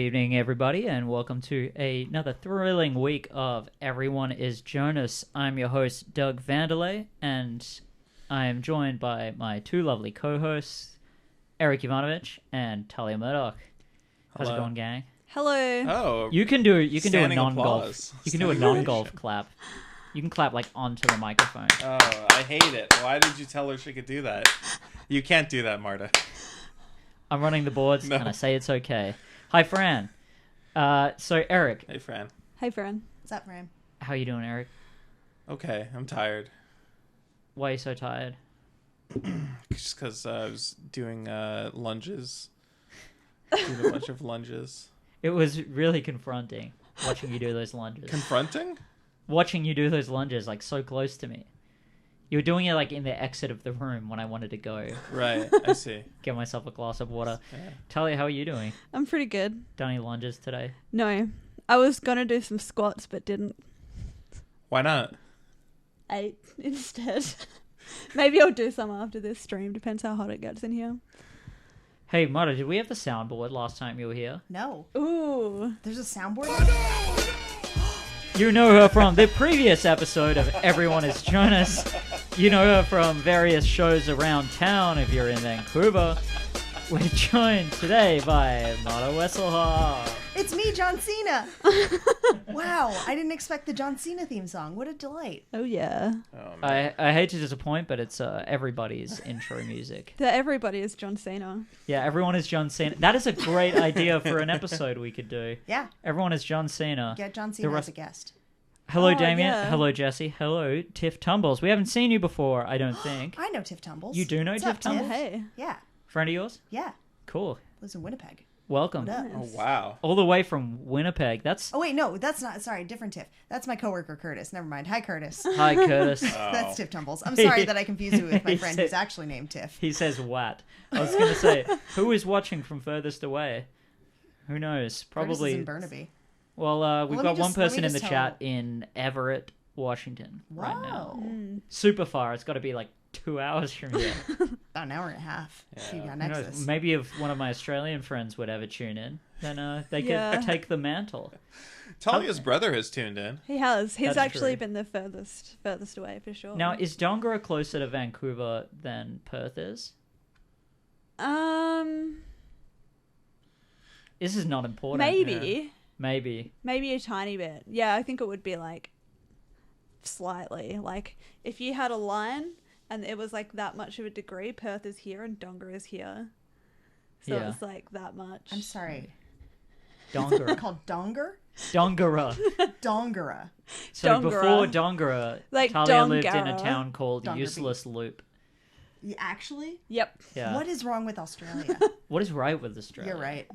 evening, everybody, and welcome to another thrilling week of Everyone is Jonas. I'm your host, Doug Vanderlei, and I am joined by my two lovely co-hosts, Erik Ivanovich and Tahlia Doug. How's it going, gang? Hello. Oh, You can do a non-golf. applause. You can do a non-golf clap. You can clap like onto the microphone. Oh, I hate it. Why did you tell her she could do that? You can't do that, Marta. I'm running the boards, No. and I say it's okay. Hi, Fran. So Erik, Hey, Fran. Hey, Fran. What's up, Ram? how you doing, Erik? Okay, I'm tired. Why are you so tired? Just because I was doing lunges. Doing a bunch of lunges. It was really confronting watching you do those lunges. Confronting? Watching you do those lunges, like, so close to me. You were doing it, like, in the exit of the room when I wanted to go Right, I see. get myself a glass of water. Yeah. Talia, how are you doing? I'm pretty good. Done any lunges today? No, I was gonna do some squats, but didn't. Why not? Ate instead. Maybe I'll do some after this stream. Depends how hot it gets in here. Hey, Marta, did we have the soundboard last time you were here? No. Ooh. There's a soundboard? You know her from the previous episode of Everyone is Jonas. You know her from various shows around town if you're in Vancouver. We're joined today by Marta Wesselhoff. It's me, John Cena. Wow, I didn't expect the John Cena theme song. What a delight. Oh yeah. Oh, man. I hate to disappoint, but it's everybody's intro music. That everybody is John Cena. Yeah, Everyone is John Cena. That is a great idea for an episode we could do. Yeah, Everyone is John Cena. get John Cena rest- as a guest. Hello, Oh, Damien. yeah. Hello, Jesse. Hello, Tiff Tumbles. We haven't seen you before, I don't think. I know Tiff Tumbles. You do know What's Tiff up, Tumbles? Yeah, hey. Yeah, Friend of yours? yeah. Cool. Lives in Winnipeg. Welcome. What up? Oh, wow. All the way from Winnipeg. That's... Oh, wait, no, that's not. Sorry, different Tiff. That's my coworker, Curtis. Never mind. Hi, Curtis. Hi, Curtis. That's Tiff Tumbles. I'm sorry that I confused you with my friend who's actually named Tiff. He says what? I was going to say, who is watching from furthest away? Who knows? Curtis Probably... is in Burnaby. Well, we've let got me one just- let me person in the just chat tell- in Everett, Washington right now. Wow. Super far. It's got to be like 2 hours from here. About an hour and a half. If you Yeah. got Who knows? Nexus. Maybe if one of my Australian friends would ever tune in, then they Yeah. could take the mantle. Talia's brother has tuned in. He has. He's That's actually true. been the furthest away for sure. Now, is Dongara closer to Vancouver than Perth is? This is not important. Maybe. Maybe. Maybe a tiny bit. Yeah, I think it would be like slightly. Like if you had a line and it was like that much of a degree, Perth is here and Donga is here. So Yeah. it's like that much. I'm sorry. Dongara. Called Donger? Dongara. Dongara. So Dongara. before Dongara, Like Talia lived in a Dongara. town called Dongarby. Useless Loop. Actually? Yep. Yeah. What is wrong with Australia? What is right with Australia? You're right.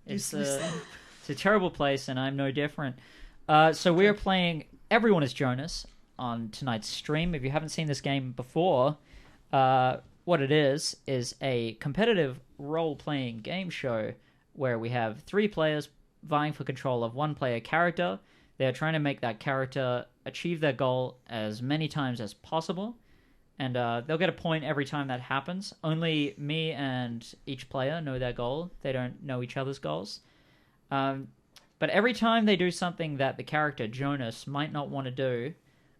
It's Useless a, Loop. it's a terrible place, and I'm no different. So we are playing Everyone is Jonas on tonight's stream. If you haven't seen this game before, what it is a competitive role-playing game show where we have 3 players vying for control of one player character. They're trying to make that character achieve their goal as many times as possible. And they'll get a point every time that happens. Only me and each player know their goal. They don't know each other's goals. But every time they do something that the character Jonas might not want to do,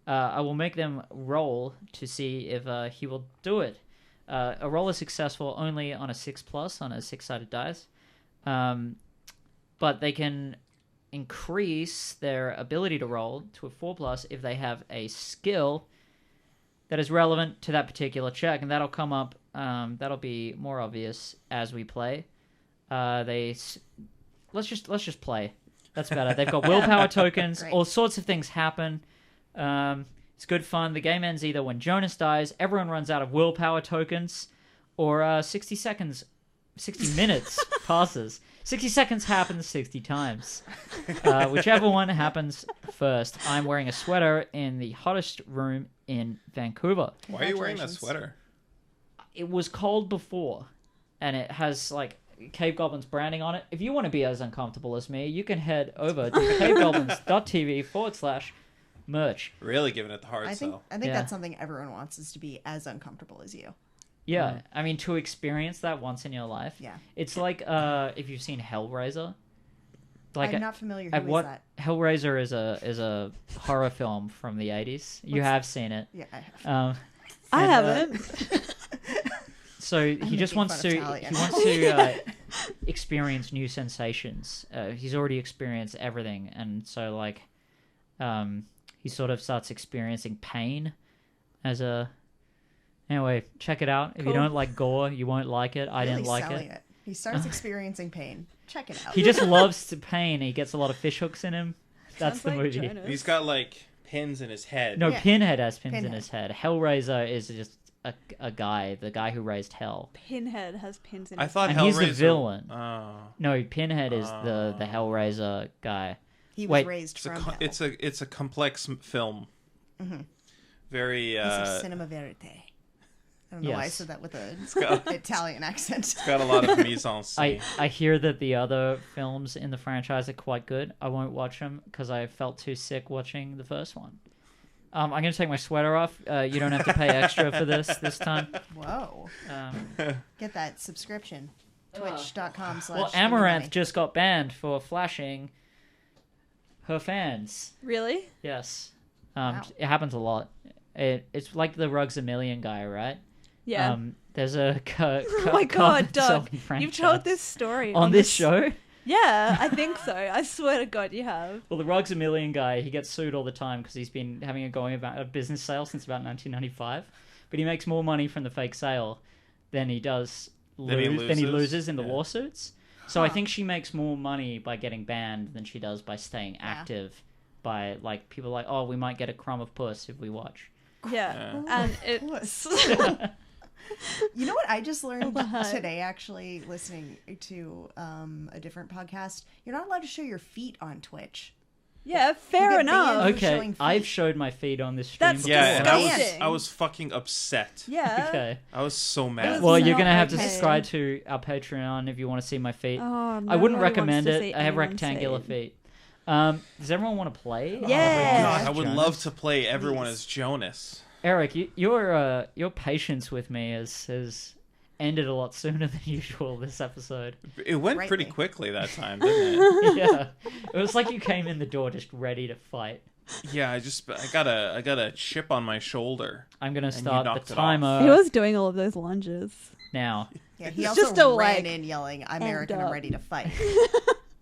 I will make them roll to see if he will do it. A roll is successful only on a 6+ on a 6-sided dice. But they can increase their ability to roll to a 4+ if they have a skill that is relevant to that particular check, and that'll come up. That'll be more obvious as we play. Let's just play. That's better. They've got willpower tokens. Great. All sorts of things happen. It's good fun. The game ends either when Jonas dies, everyone runs out of willpower tokens, or 60 minutes passes. 60 seconds happens 60 times. Whichever one happens first. I'm wearing a sweater in the hottest room in Vancouver. Why are you wearing that Congratulations. sweater? It was cold before, and it has like Cave Goblins branding on it. If you want to be as uncomfortable as me, you can head over to cavegoblins.tv/merch. Really giving it the hard I think sell. Yeah. that's something everyone wants, is to be as uncomfortable as you. Yeah, I mean, to experience that once in your life. Yeah. It's like if you've seen Hellraiser. Like I'm not familiar. at Who what is that? Hellraiser is a horror film from the 80s. You have seen it. Yeah, I have. I and, haven't. So he just making wants fun to of Tahlia. he wants to experience new sensations. He's already experienced everything, and so like he sort of starts experiencing pain as a. Anyway, check it out. If you Cool. don't like gore, you won't like it. I Really didn't like selling it. He starts experiencing pain. Check it out. He just loves the pain. He gets a lot of fish hooks in him. That's Sounds the like movie. Jonas. He's got like pins in his head. No, Yeah. Pinhead has pins in Pinhead. his head. Hellraiser is just a guy, the guy who raised hell. Pinhead has pins in I his thought And Hellraiser. he's the villain. Oh. No, Pinhead is the Oh. Hellraiser guy. He was Wait. raised It's a from hell. it's a complex film. Mhm. Very Piece of cinema verite. I don't know why I Yes. said that with got- an Italian accent. got a lot of mise en scene. I hear that the other films in the franchise are quite good. I won't watch them because I felt too sick watching the first one. I'm going to take my sweater off. You don't have to pay extra for this time. Whoa. Get that subscription. Twitch.com/. Well, Amaranth just got banned for flashing her fans. Really? Yes. Wow. It happens a lot. It's like the Rugs a Million guy, right? Yeah. There's a Oh my god, Doug. You've told this story on this show. Yeah, I think so. I swear to God, you have. Well, the Rugs a Million guy, he gets sued all the time because he's been having a business sale since about 1995, but he makes more money from the fake sale than he does Then he loses in the Yeah. lawsuits. So I think she makes more money by getting banned than she does by staying active. By like people like, oh, we might get a crumb of puss if we watch. Yeah, Yeah. and it's You know what I just learned What? today, actually, listening to a different podcast? You're not allowed to show your feet on Twitch. yeah, fair get enough. banned. Okay, showing feet. I've showed my feet on this stream That's before. Yeah, and disgusting. I was fucking upset. Yeah. Okay. I was so It mad. was Well, you're not gonna have to okay. subscribe to our Patreon if you want to see my feet. Oh, no I wouldn't one recommend wants to it. see I have anyone's rectangular feet. feet. Does everyone want to play? Yeah. God, I would Jonas? love to play everyone Please. as Jonas. Eric, your patience with me has ended a lot sooner than usual this episode. It went pretty Rightly. quickly that time, didn't it? Yeah, it was like you came in the door just ready to fight. Yeah, I got a chip on my shoulder. I'm gonna you start knocked the it off. timer He was doing all of those lunges. now. Yeah, he It's also just a, ran like, in yelling, I'm end Eric and I'm up. ready to fight.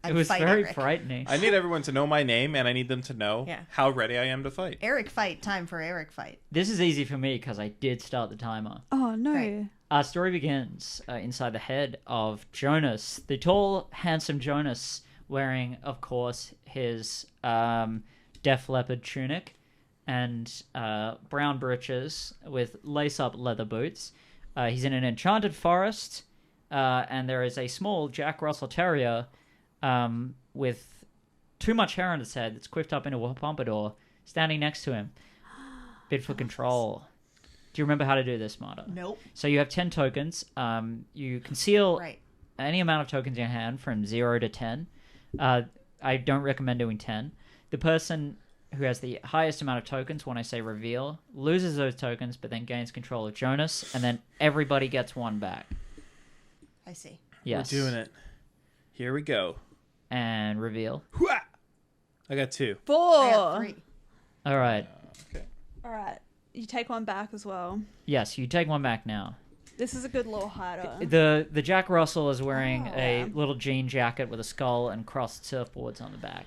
It was Fight very Eric. frightening. I need everyone to know my name, and I need them to know Yeah. how ready I am to fight. Eric fight, time for Eric fight. This is easy for me because I did start the timer. Oh no. Right. Our story begins inside the head of Jonas, the handsome Jonas, wearing, of course, his Def Leppard tunic and brown breeches with lace-up leather boots. He's in an enchanted forest, and there is a small Jack Russell Terrier with too much hair on its head that's quiffed up into a pompadour, standing next to him. Bid for control. Do you remember how to do this, Marta? Nope. So you have 10 tokens. You conceal Right. any amount of tokens in your hand from 0 to 10. I don't recommend doing 10. The person who has the highest amount of tokens, when I say reveal, loses those tokens, but then gains control of Jonas, and then everybody gets one back. I see. Yes. We're doing it. Here we go. And reveal. Hooah! I got 2. 4. I got 3. All right. Okay. All right. You take one back as well. Yes, you take one back now. This is a good little hider. The Jack Russell is wearing a Oh. little jean jacket with a skull and crossed surfboards on the back.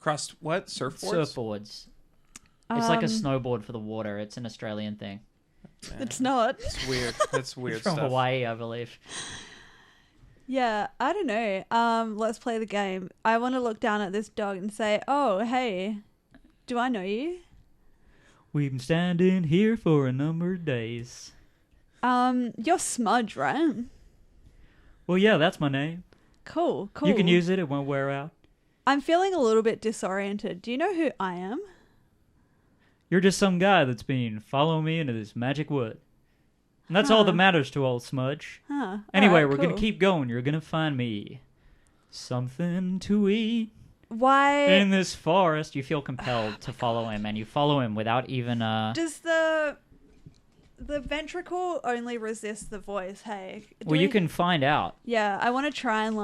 Crossed what? Surfboards? Surfboards. It's like a Um, snowboard for the water. It's an Australian thing. It's not. It's weird. That's weird It's from stuff. Hawaii, I believe. Yeah, I don't know. Let's play the game. I want to look down at this dog and say, "Oh, hey, do I know you?" We've been standing here for a number of days. You're Smudge, right? Well, yeah, that's my name. Cool. You can use it. It won't wear out. I'm feeling a little bit disoriented. Do you know who I am? You're just some guy that's been following me into this magic wood. And that's all that matters to old Smudge. Huh. Anyway, Alright, we're going to cool. keep going. You're going to find me something to eat Why in this forest. You feel compelled to follow him, and you follow him without even... does the ventricle only resist the voice? Hey. Well, you can find out. Yeah, I want to try and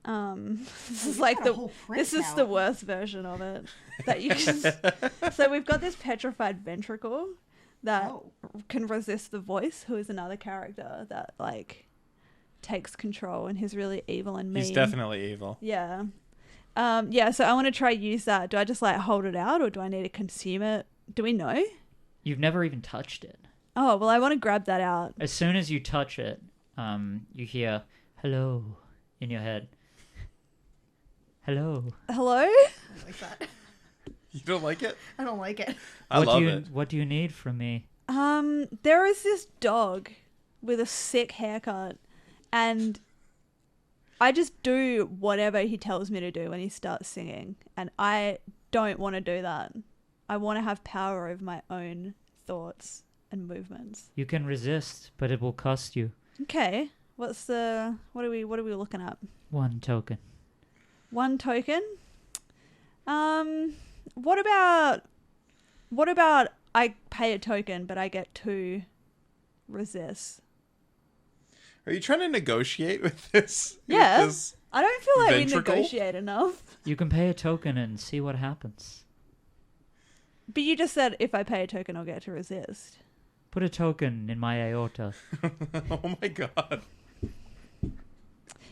This is You've like got a whole print this is now. the worst version of it that you can. So we've got this petrified ventricle that Oh. can resist the voice, who is another character that like takes control and he's really evil and mean. He's definitely evil. Yeah. Yeah, so I want to try use that. Do I just like hold it out or do I need to consume it? Do we know? You've never even touched it. Oh, well, I want to grab that out. As soon as you touch it, you hear "hello" in your head. Hello. Hello? I don't like that. You don't like it? I don't like it. I what love do you, it. What do you need from me? There is this dog with a sick haircut and I just do whatever he tells me to do when he starts singing, and I don't want to do that. I want to have power over my own thoughts and movements. You can resist, but it will cost you Okay, what are we looking at? 1 token. 1 token. What about I pay a token, but I get 2 resists? Are you trying to negotiate with this? Yeah. With this? I don't feel like Ventricle? we negotiate enough. You can pay a token and see what happens. But you just said if I pay a token, I'll get to resist. Put a token in my aorta. Oh my god.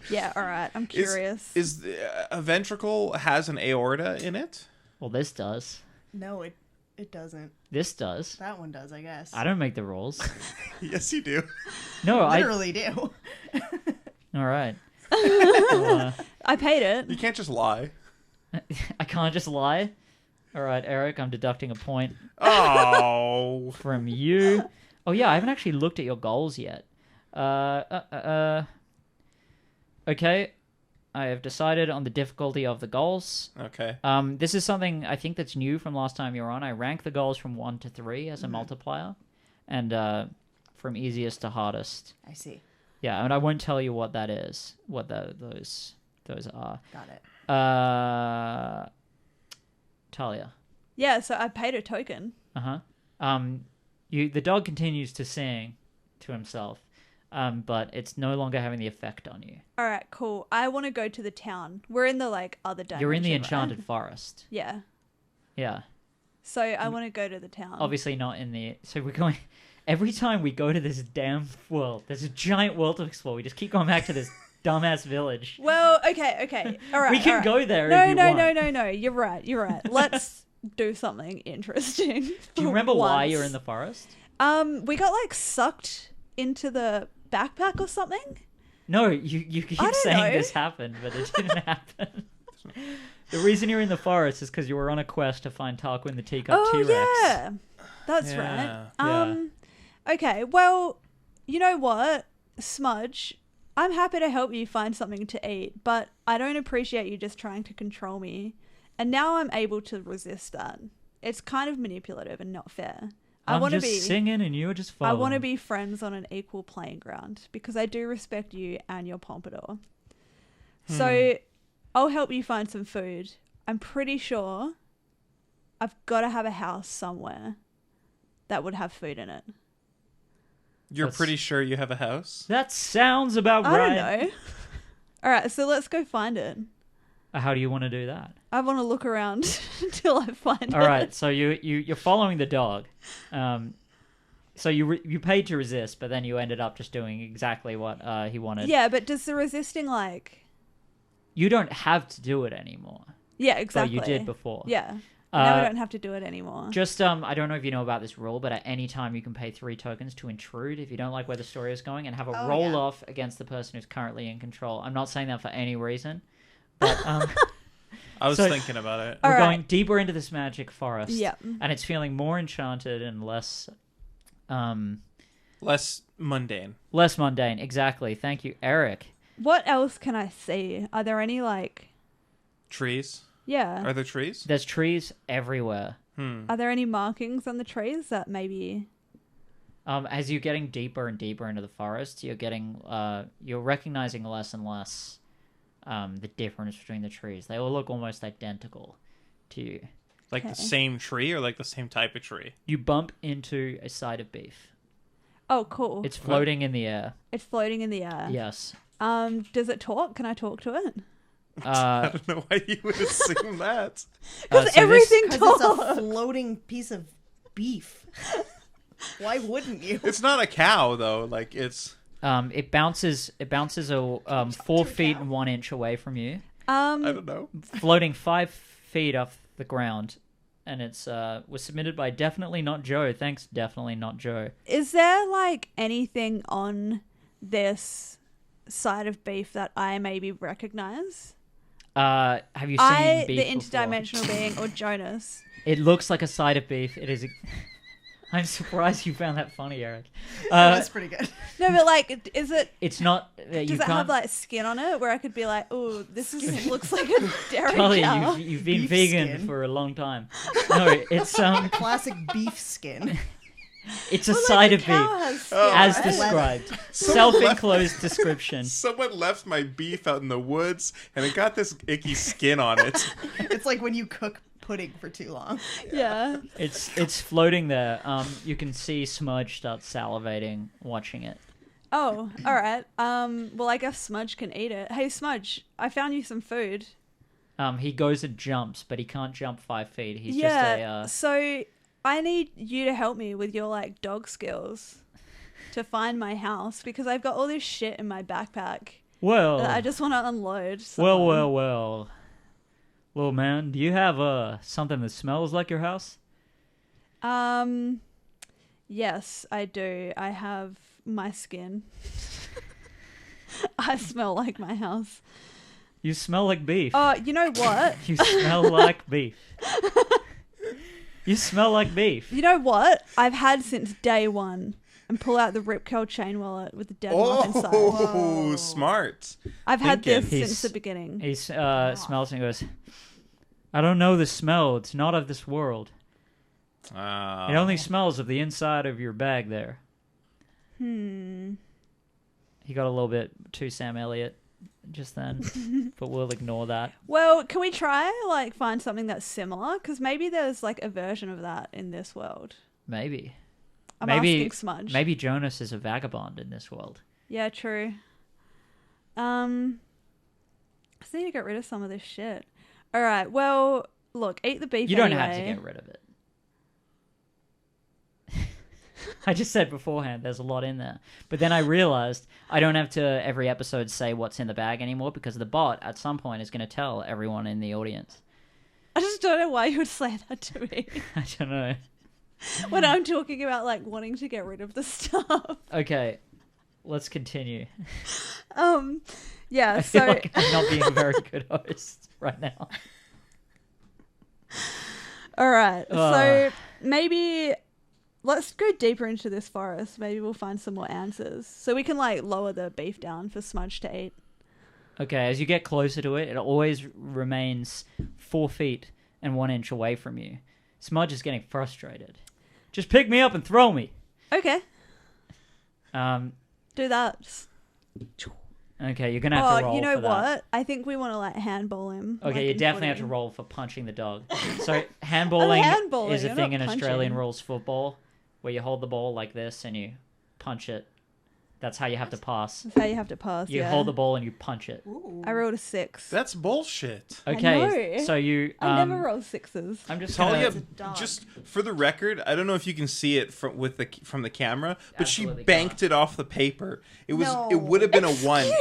Yeah, all right. I'm curious. Is a ventricle has an aorta in it? Well, this does. No, it doesn't. This does. That one does, I guess. I don't make the rules. Yes, you do. No, Literally do. All right. Well, I paid it. You can't just lie. I can't just lie. All right, Eric, I'm deducting a point Oh. from you. Oh yeah, I haven't actually looked at your goals yet. Okay, I have decided on the difficulty of the goals. Okay. This is something I think that's new from last time you were on. I rank the goals from 1 to 3 as a multiplier, and from easiest to hardest. I see. Yeah, and I won't tell you what that is. What those are. Got it. Talia. Yeah, so I paid a token. The dog continues to sing to himself, but it's no longer having the effect on you. All right, cool. I want to go to the town. We're in the like other dimension. You're in the right? enchanted forest. Yeah. Yeah. So I want to go to the town. Obviously not in the... So we're going... Every time we go to this damn world, there's a giant world to explore. We just keep going back to this dumbass village. Well, okay. All right. We can all right. go there if you want. No. You're right. Let's do something interesting. Do you remember why you're in the forest? We got like sucked into the backpack or something. No, you keep don't saying know. this happened, but it didn't happen. The reason you're in the forest is because you were on a quest to find Tarquin the Teacup T-Rex. Yeah. That's Yeah. right. Okay, well, you know what, Smudge? I'm happy to help you find something to eat, but I don't appreciate you just trying to control me. And now I'm able to resist that. It's kind of manipulative and not fair. I'm just singing and you're just I following. want to be friends on an equal playing ground because I do respect you and your pompadour. So I'll help you find some food. I'm pretty sure I've got to have a house somewhere that would have food in it. You're pretty sure you have a house? That sounds about I right. don't know. All right, so let's go find it. How do you want to do that? I want to look around until I find it. All right, so you're following the dog. So you paid to resist, but then you ended up just doing exactly what he wanted. Yeah, but does the resisting like... You don't have to do it anymore. Yeah, exactly. But you did before. Yeah. Now we don't have to do it anymore. Just, I don't know if you know about this rule, but at any time you can pay 3 tokens to intrude if you don't like where the story is going and have a roll-off against the person who's currently in control. I'm not saying that for any reason, but... I was So- thinking about it. We're All right. going deeper into this magic forest. Yep. And it's feeling more enchanted and less... Less mundane. Less mundane. Exactly. Thank you, Eric. What else can I see? Are there any like... Trees? Yeah. Are there trees? There's trees everywhere. Are there any markings on the trees that maybe... As you're getting deeper and deeper into the forest, you're recognizing less and less the difference between the trees. They all look almost identical to you. Like the same tree or like the same type of tree? You bump into a side of beef. Oh, cool. It's floating in the air. It's floating in the air. Yes. Does it talk? Can I talk to it? I don't know why you would assume that. Because so everything Because it's a talks. floating piece of beef. Why wouldn't you? It's not a cow though. Like it's. It bounces 4 feet and 1 inch away from you, I don't know. floating 5 feet off the ground, and it's was submitted by Definitely Not Joe. Thanks, Definitely Not Joe. Is there like anything on this side of beef that I maybe recognize? Have you seen beef the before? interdimensional being, or Jonas? It looks like a side of beef. It is. I'm surprised you found that funny, Eric. That's pretty good. No, but like, is it? It's not. You Does it can't. have like skin on it where I could be like, oh, looks like a dairy Tahlia, cow? you've been Beef vegan skin. for a long time. No, it's Classic beef skin. it's a Well, like, side the of beef cow has skin, as right? described. Someone Self-enclosed description. Someone left my beef out in the woods, and it got this icky skin on it. It's like when you cook pudding for too long. Yeah. It's floating there. You can see Smudge start salivating watching it. Oh, all right. Well, I guess Smudge can eat it. Hey, Smudge, I found you some food. He goes and jumps, but he can't jump 5 feet. He's yeah. just So I need you to help me with your like dog skills to find my house because I've got all this shit in my backpack well, that I just want to unload. well. Little man, do you have something that smells like your house? Yes, I do. I have my skin. I smell like my house. You smell like beef. Oh, you know what? You smell like beef. You smell like beef. You know what? I've had since day one. And pull out the Rip Curl chain wallet with the dead moth inside. Oh, smart. I've had this thinking. since the beginning. He smells and goes, I don't know the smell. It's not of this world. It only smells of the inside of your bag there. He got a little bit too Sam Elliott just then, but we'll ignore that. Well, can we try like find something that's similar? Because maybe there's like a version of that in this world. Maybe. I'm maybe, asking Smudge. Maybe Jonas is a vagabond in this world. Yeah, true. I just need to get rid of some of this shit. All right. Well, look, eat the beef. You don't anyway. have to get rid of it. I just said beforehand there's a lot in there. But then I realized I don't have to every episode say what's in the bag anymore because the bot at some point is going to tell everyone in the audience. I just don't know why you would say that to me I don't know. when I'm talking about like wanting to get rid of the stuff. Okay, let's continue. Yeah. I So feel like I'm not being a very good host right now. all right. So Ugh. maybe let's go deeper into this forest. Maybe we'll find some more answers. So we can like lower the beef down for Smudge to eat. Okay, as you get closer to it, it always remains 4 feet and 1 inch away from you. Smudge is getting frustrated. Just pick me up and throw me. Okay. Do that. Okay, you're gonna have to roll. You know for that. what? I think we want to like handball him. Okay, like, you in definitely have to footy. roll for punching the dog. So handballing handballing, is a I'm thing not in Australian punching. rules football, where you hold the ball like this and you punch it. That's how you have to pass. That's how you have to pass. You yeah. hold the ball and you punch it. Ooh. I rolled a 6. That's bullshit. Okay, know. so you. I never roll 6s. I'm just Talia, gonna. dog. just for the record, I don't know if you can see it from the camera, but Absolutely she banked can't. it off the paper. It No. would have been a 1.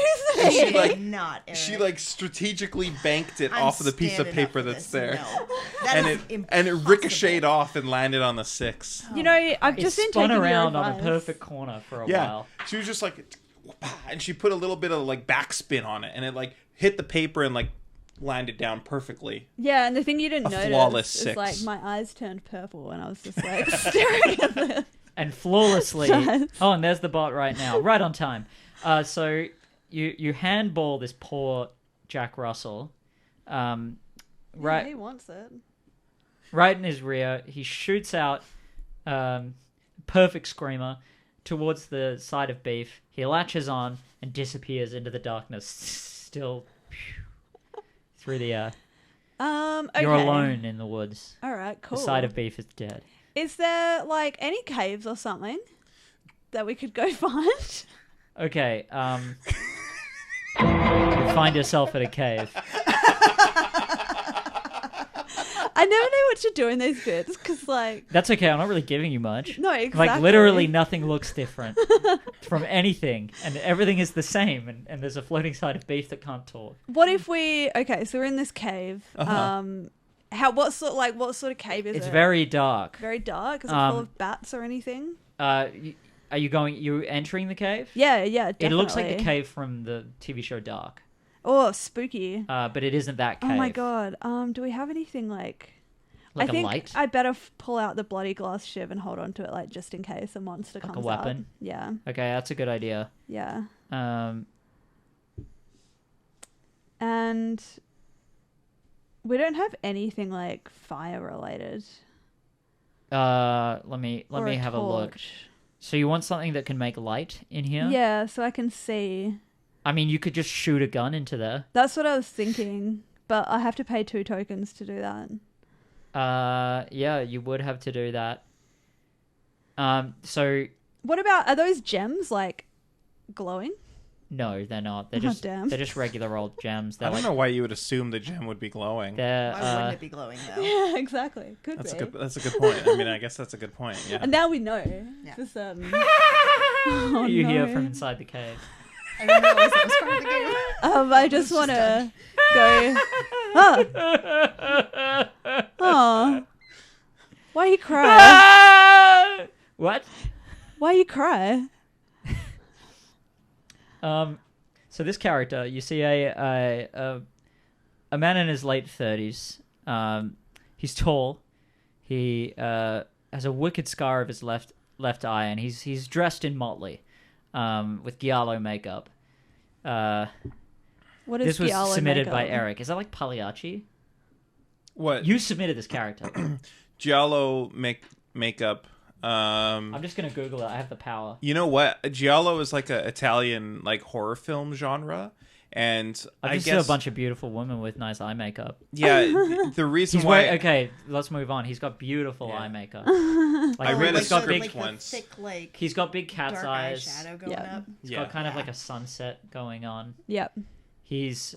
And she like not, Eric. she like strategically banked it I'm off of the piece of standing up paper for that's this. there. No. That And is it ricocheted off and landed on the 6. You know, I've It just been spun taking around your on a advice. perfect corner for a Yeah, while. she was just like, and she put a little bit of like backspin on it, and it like hit the paper and like landed down perfectly. Yeah, and the thing you didn't A notice flawless is 6. like my eyes turned purple and I was just like staring at this. And flawlessly. Nice. Oh, and there's the bot right now, right on time. So you handball this poor Jack Russell, Yeah, right he wants it. right in his rear. He shoots out, perfect screamer, towards the side of beef. He latches on and disappears into the darkness, still through the air. Okay. You're alone in the woods. All right, cool. The side of beef is dead. Is there like any caves or something that we could go find? Okay, you find yourself at a cave. I never know what to do in these bits because, like, That's okay. I'm not really giving you much. no, exactly. Like literally nothing looks different from anything, and everything is the same. And there's a floating side of beef that can't talk. What if we? Okay, so we're in this cave. What sort of cave is it? It's very dark. Very dark. Is it full of bats or anything? Are you entering the cave? Yeah, definitely. It looks like the cave from the TV show Dark. Oh, spooky. But it isn't that cave. Oh my god. Do we have anything like? Like I think light? I better pull out the bloody glass shiv and hold on to it, like just in case a monster Like a comes weapon? out. Yeah, Okay, that's a good idea. yeah. Um, And we don't have anything like fire related. let me or have a look. torch. So you want something that can make light in here? Yeah, so I can see. I mean, you could just shoot a gun into there. That's what I was thinking, but I have to pay 2 tokens to do that. Yeah, you would have to do that. So What about, are those gems like glowing? no, they're not. They're Oh, just damn. they're just regular old gems. They're I don't like know why you would assume the gem would be glowing. they're Why wouldn't it be glowing though? Yeah, exactly. Could That's be. a good point. I mean, I guess that's a good point. Yeah. And now we know Yeah. for certain. you hear no. from inside the cave. I didn't realize that was part of the game. I just want to go. Oh, why you cry? What? Why you cry? So this character, you see a man in his late 30s. He's tall. He has a wicked scar of his left eye, and he's dressed in motley, with giallo makeup. What is This was giallo submitted makeup? by Erik. Is that like Pagliacci? What? You submitted this character. Giallo makeup. I'm just gonna Google it. I have the power. You know what? Giallo is like a Italian like horror film genre, and I've I just guess seen a bunch of beautiful women with nice eye makeup. yeah. The reason He's why wearing, okay, let's move on. He's got beautiful Yeah. eye makeup. I read he's a got script big. like once. The thick, like He's got big cat's dark eyes. eyeshadow going Yeah. up. He's Yeah. got kind of Yeah. like a sunset going on. Yep. He's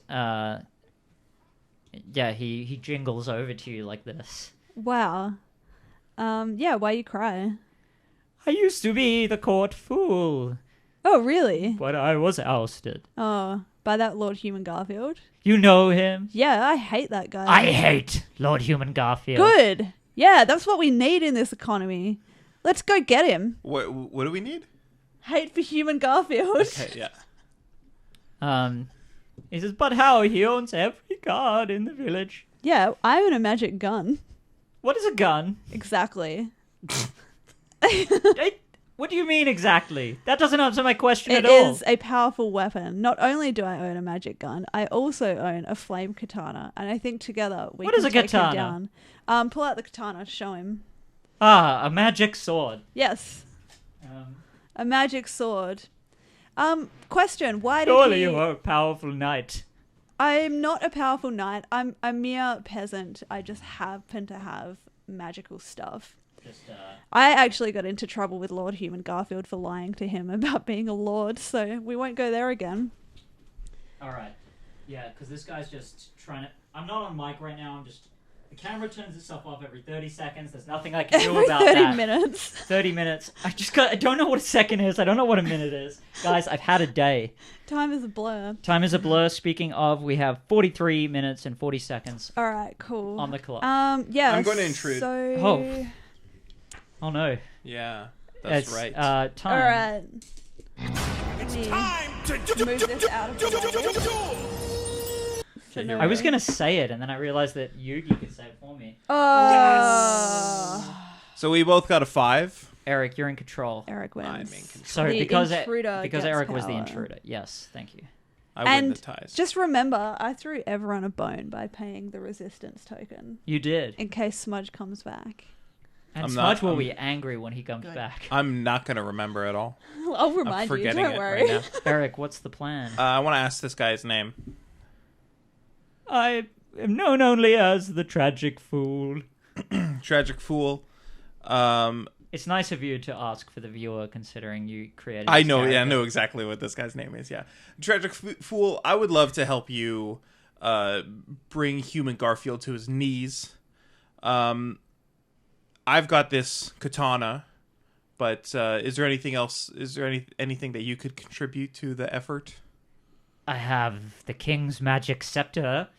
he jingles over to you like this. Wow. Yeah. Why you cry? I used to be the court fool, Oh, really? but I was ousted. Oh, by that Lord Human Garfield? You know him? Yeah, I hate that guy. I hate Lord Human Garfield. Good. Yeah, that's what we need in this economy. Let's go get him. what do we need? Hate for Human Garfield. Okay, yeah. He says, but how? He owns every card in the village. Yeah, I own a magic gun. What is a gun? Exactly. What do you mean exactly? That doesn't answer my question It at all. is a powerful weapon. Not only do I own a magic gun, I also own a flame katana, and I think together we What can is a take him katana? down. Pull out the katana, show him. Ah, a magic sword. Yes, Um, a magic sword. Question: why did surely he? you are a powerful knight. I'm not a powerful knight. I'm a mere peasant. I just happen to have magical stuff. Just, I actually got into trouble with Lord Human Garfield for lying to him about being a lord, so we won't go there again. all right. Yeah, because this guy's just trying to... I'm not on mic right now. I'm just... The camera turns itself off every 30 seconds. There's nothing I can do Every about 30 that. minutes. 30 minutes. I don't know what a second is. I don't know what a minute is. Guys, I've had a day. Time is a blur. Time is a blur. Speaking of, we have 43 minutes and 40 seconds All right, cool. on the clock. Yeah. I'm going to intrude. So... Oh. Oh no. Yeah, that's It's, right. time. All right. Move this out of the way. I was going to say it, and then I realized that Yugi could say it for me. Oh. So we both got a 5. Erik, you're in control. Eric I'm in wins. control. So The because intruder gets Erik was the power. intruder. Yes, thank you. I win And the ties. just remember, I threw everyone a bone by paying the resistance token You did. in case Smudge comes back. And I'm Smudge not- will I'm- be angry when he comes Good. back. I'm not going to remember at all. I'll I'm remind you. forgetting Don't it worry. right now. Erik, what's the plan? I want to ask this guy's name. I am known only as the Tragic Fool. Tragic Fool. It's nice of you to ask for the viewer, considering you created. I this know. Yeah, I character. know exactly what this guy's name is. Yeah, Tragic Fool. I would love to help you bring Human Garfield to his knees. I've got this katana, but is there anything else? Is there anything that you could contribute to the effort? I have the king's magic scepter.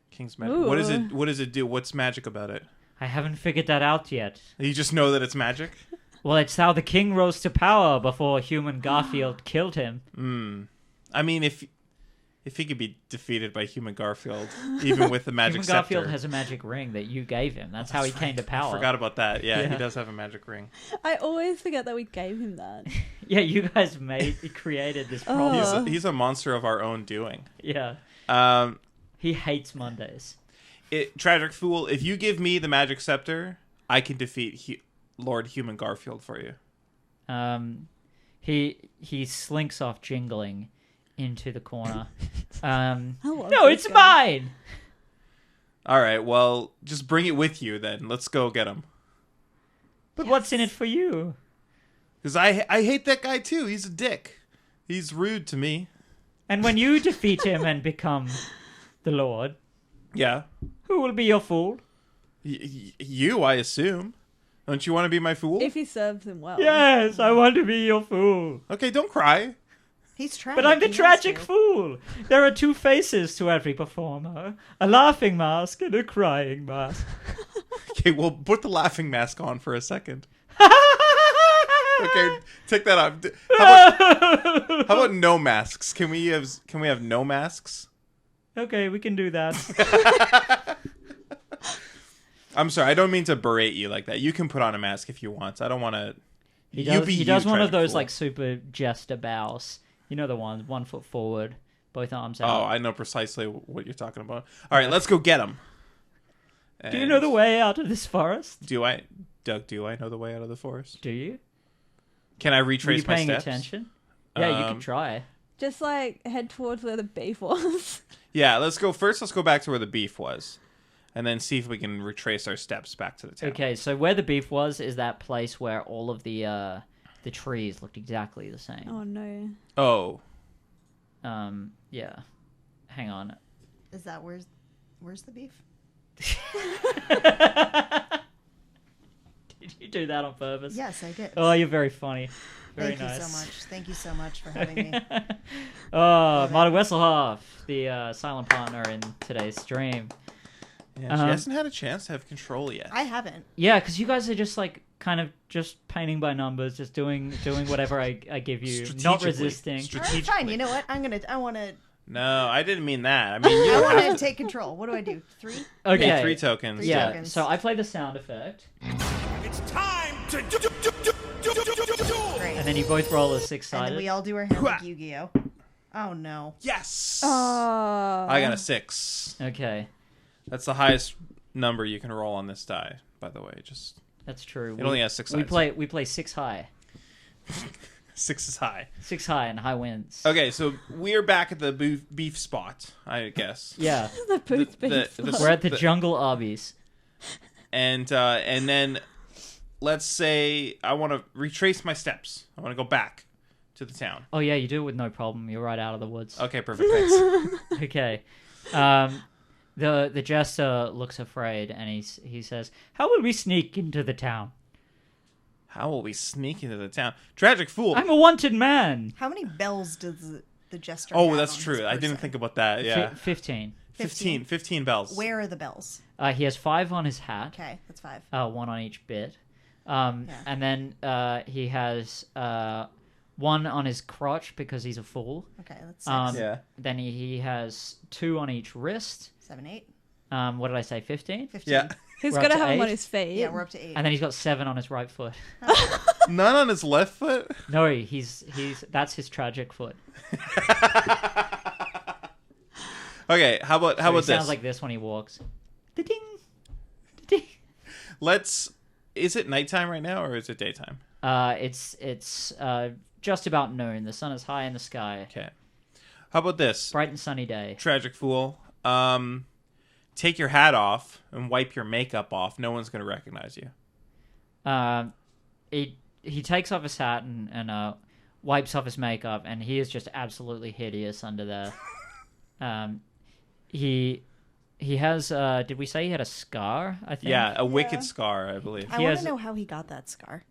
King's magic. Ooh. What does it do? What's magic about it? I haven't figured that out yet. You just know that it's magic? Well, it's how the king rose to power before Human Garfield killed him. I mean, if he could be defeated by Human Garfield, even with the magic Human scepter. Garfield has a magic ring that you gave him. That's how he came to power. I forgot about that. Yeah, Yeah. he does have a magic ring. I always forget that we gave him that. Yeah, you guys created this problem. He's a monster of our own doing. Yeah. He hates Mondays. Tragic Fool, if you give me the magic scepter, I can defeat Lord Human Garfield for you. He slinks off jingling into the corner. love No, this it's guy. mine! All right, well, just bring it with you then. Let's go get him. But what's in it for you? Because I hate that guy too. He's a dick. He's rude to me. And when you defeat him and become the Lord, Yeah. who will be your fool? You, I assume. Don't you want to be my fool? If he serves him well. Yes, I want to be your fool. Okay, don't cry. He's tragic. But I'm the he has tragic to. fool. There are two faces to every performer. A laughing mask and a crying mask. Okay, well, put the laughing mask on for a second. Okay, take that off. How about no masks? Can we have no masks? Okay, we can do that. I'm sorry, I don't mean to berate you like that. You can put on a mask if you want. I don't want to. He does one of those like super jester bows. You know the one 1 foot forward, both arms out. Oh, I know precisely what you're talking about. All right, let's go get him. Do you know the way out of this forest? Doug, do I know the way out of the forest? Do you? Can I Were retrace you my paying steps? attention? Yeah, you can try. Just like head towards where the beef was. Yeah, let's go back to where the beef was. And then see if we can retrace our steps back to the town. Okay, so where the beef was is that place where all of the trees looked exactly the same. Oh no. Oh. Yeah. Hang on. Is that where's the beef? Did you do that on purpose? Yes, I did. Oh, you're very funny. Very Thank nice. you so much. Thank you so much for having me. Marta Wesselhoff, the silent partner in today's stream. Yeah, she hasn't had a chance to have control yet. I haven't. Yeah, because you guys are just like kind of just painting by numbers, just doing whatever I give you, not resisting. All right, fine. You know what? I want to. No, I didn't mean that. I mean, you I don't want have to to take control. What do I do? 3? Okay. pay 3 tokens. Three Yeah. tokens. So I play the sound effect, It's time to do Great. and then you both roll a And then 6-sided. we all do our hand like Yu-Gi-Oh. Oh no. Yes! Oh. I got a 6. Okay, That's the highest number you can roll on this die, by the way. Just that's true. It only has 6 We sides. play 6 high, 6 is high. 6 high, and high wins. Okay, so we're back at the beef spot, I guess. Yeah, The booth The- beef. the- we're at the Jungle Arby's. And then let's say I want to retrace my steps. I want to go back to the town. Oh yeah, you do it with no problem. You're right out of the woods. Okay, perfect. Thanks. Okay. The jester looks afraid, and he says, "How will we sneak into the town? How will we sneak into the town? Tragic Fool. I'm a wanted man." How many bells does the jester? Oh, have that's on his true. I didn't person? think about that. Yeah. 15. 15 bells. Where are the bells? He has 5 on his hat. Okay, that's 5. 1 on each bit. And then he has 1 on his crotch because he's a fool. Okay, that's 6. Yeah. Then he has 2 on each wrist. 7, 8, What did I say? 15. 15. Yeah. He's We're got to up to have him on 8? his feet. Yeah, we're up to 8. And then he's got 7 on his right foot. None on his left foot? No, he's that's his tragic foot. Okay, how about He this? sounds like this when he walks. Da-ding, da-ding. Is it nighttime right now or is it daytime? It's just about noon. The sun is high in the sky. Okay. How about this? Bright and sunny day. Tragic Fool. Take your hat off and wipe your makeup off. No one's going to recognize you. He takes off his hat and wipes off his makeup, and he is just absolutely hideous under there. He he has. Did we say he had a scar? I think. Yeah, a wicked scar, I believe. I He want has- to know how he got that scar.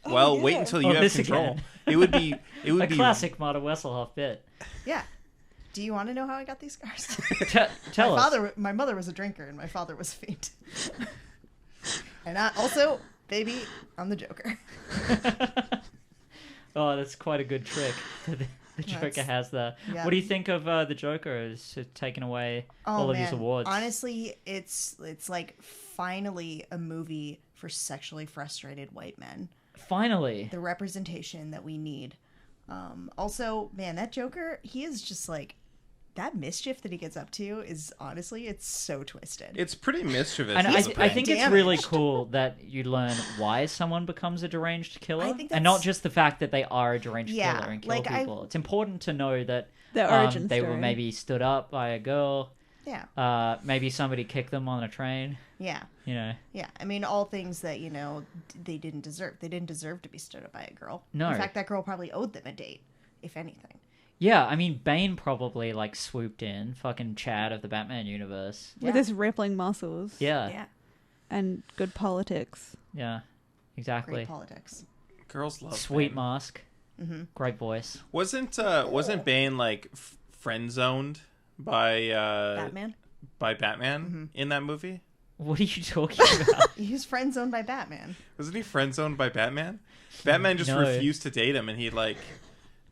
Well, wait until you Oh, have this control. again. It would be A classic Marta Wesselhoff bit. Yeah. Do you want to know how I got these scars? Tell us. My mother was a drinker, and my father was a fiend. And also, baby, I'm the Joker. Oh, that's quite a good trick. The Joker That's- has there. yeah. What do you think of the Joker as taking away all of these awards? Honestly, it's like finally a movie for sexually frustrated white men. Finally. The representation that we need. Also, man, that Joker, he is just like that mischief that he gets up to is honestly, it's so twisted. It's pretty mischievous. And as a I prank. think it's really cool that you learn why someone becomes a deranged killer, I think and not that's- just the fact that they are a deranged Yeah, killer and kill like, people. It's important to know that Their origin they were story. maybe stood up by a girl. Yeah. Maybe somebody kicked them on a train. Yeah. You know. Yeah. I mean, all things that, they didn't deserve. They didn't deserve to be stood up by a girl. No. In fact, that girl probably owed them a date, if anything. Yeah, I mean, Bane probably like swooped in, fucking Chad of the Batman universe. With his rippling muscles. Yeah, Yeah. And good politics. yeah, exactly. Great politics. Girls love Sweet Bane. mask, great voice. Wasn't Bane like friend zoned by Batman? by Batman in that movie? What are you talking about? He was friend zoned by Batman. Wasn't he friend zoned by Batman? Batman just No. refused to date him, and he like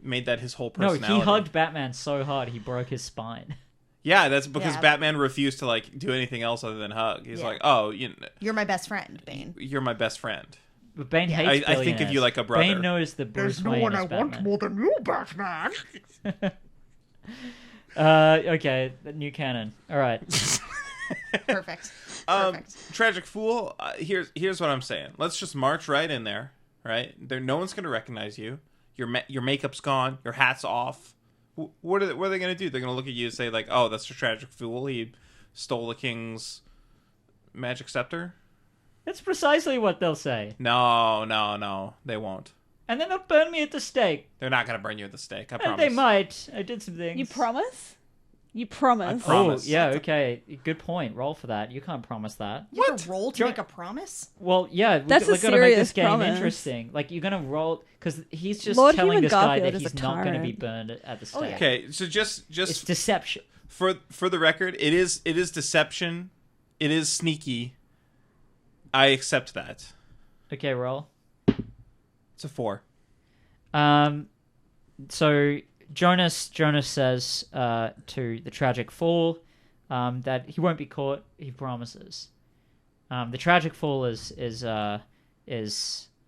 made that his whole No, personality. he hugged Batman so hard he broke his spine. Yeah, that's because Yeah. Batman refused to like do anything else other than hug. He's Yeah. like, "Oh, You're my best friend, Bane. you're my best friend." But Bane Yeah. hates I think of you billionaires. like a brother. Bane knows that Bruce Wayne is Batman. than you, Batman. Okay, the new canon. All right. Perfect. Perfect. Tragic Fool. Here's what I'm saying. Let's just march right in there. Right there, no one's gonna recognize you. Your makeup's gone. Your hat's off. What are they gonna do? They're gonna look at you and say like, "Oh, that's a tragic fool. He stole the king's magic scepter." That's precisely what they'll say. No, they won't. And then they'll burn me at the stake. They're not gonna burn you at the stake. I And promise. they might. I did some things. You promise? You promise? I promise. Oh, yeah, okay. Good point. Roll for that. You can't promise that. You have to roll to make a promise? Well, yeah, That's a we're gonna make this serious game promise. interesting. Like, you're gonna roll because he's just Lord telling Human this guy Garfield that is a he's not going to be tyrant. burned at the stake. yeah. Okay, so just It's deception. for the record, it is deception. It is sneaky. I accept that. Okay, roll. It's a 4. So Jonas says to the tragic fool that he won't be caught. He promises. The tragic fool is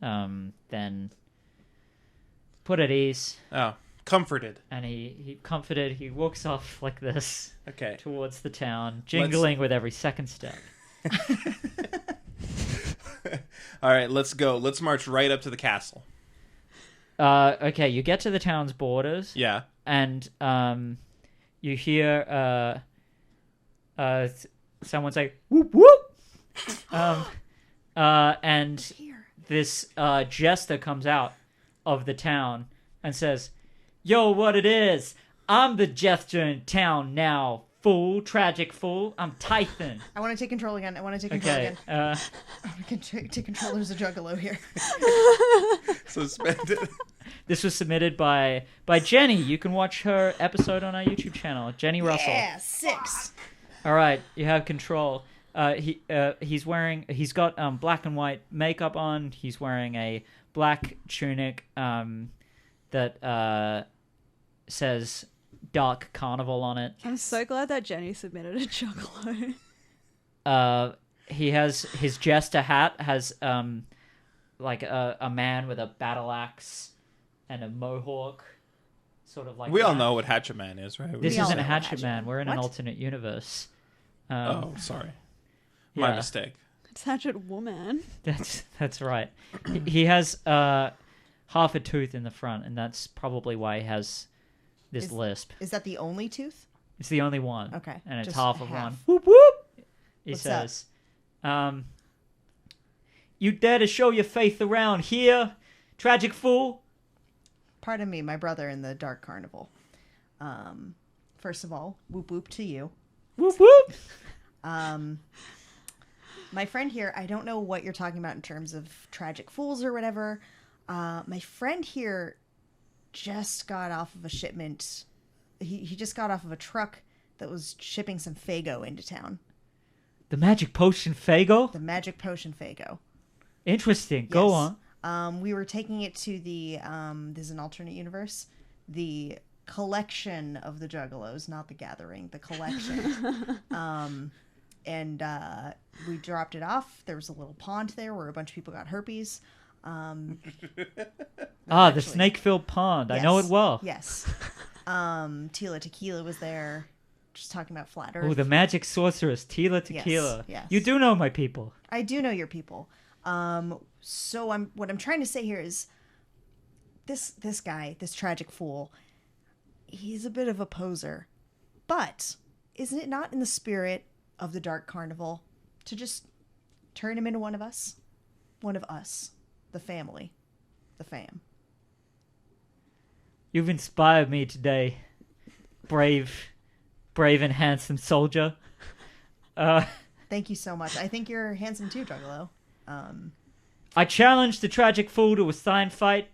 then put at ease, Oh, comforted. and he comforted. He walks off like this Okay. towards the town, jingling with every second step. All right, let's go. Let's march right up to the castle. Okay, you get to the town's borders. Yeah. And you hear someone say whoop whoop, and this jester comes out of the town and says, "Yo, what it is? I'm the jester in town now, fool, tragic fool. I'm Typhon." I want to take control again. I want to take control Okay, again. I want to take control. There's a juggalo here. Suspended. this was submitted by Jenny. You can watch her episode on our YouTube channel, Jenny Russell. Yeah, 6. All right, you have control. He's got black and white makeup on. He's wearing a black tunic that says Dark Carnival on it. I'm so glad that Jenny submitted a juggalo. He has his jester hat has like a man with a battle axe and a mohawk, sort of like We all that. know what Hatchet Man is, right? This We all isn't know a what Hatchet Hatchet Man. We're in an What? alternate universe. Oh, sorry. My yeah. mistake. It's Hatchet Woman. That's right. He has half a tooth in the front, and that's probably why he has this lisp. Is that the only tooth? It's the only one. Okay, And it's just half of half. one. Whoop whoop. He What's that? says, "You dare to show your faith around here, tragic fool?" Pardon me, my brother in the Dark Carnival. First of all, whoop whoop to you. Whoop whoop. My friend here, I don't know what you're talking about in terms of tragic fools or whatever. My friend here just got off of a shipment. He just got off of a truck that was shipping some Faygo into town. The magic potion Faygo? The magic potion Faygo. Interesting. Go Yes. on. We were taking it to the, there's an alternate universe, the collection of the Juggalos, not the gathering, the collection. And we dropped it off. There was a little pond there where a bunch of people got herpes. The snake-filled pond. I know it well. Yes. Tila Tequila was there, just talking about flat Earth. Oh, the magic sorceress, Tahlia Tequila. Yes. You do know my people. I do know your people. So what I'm trying to say here is this guy, this tragic fool, he's a bit of a poser. But isn't it not in the spirit of the Dark Carnival to just turn him into one of us? One of us. The family. The fam. You've inspired me today, brave and handsome soldier. Thank you so much. I think you're handsome too, Juggalo. I challenge the tragic fool to a sign fight.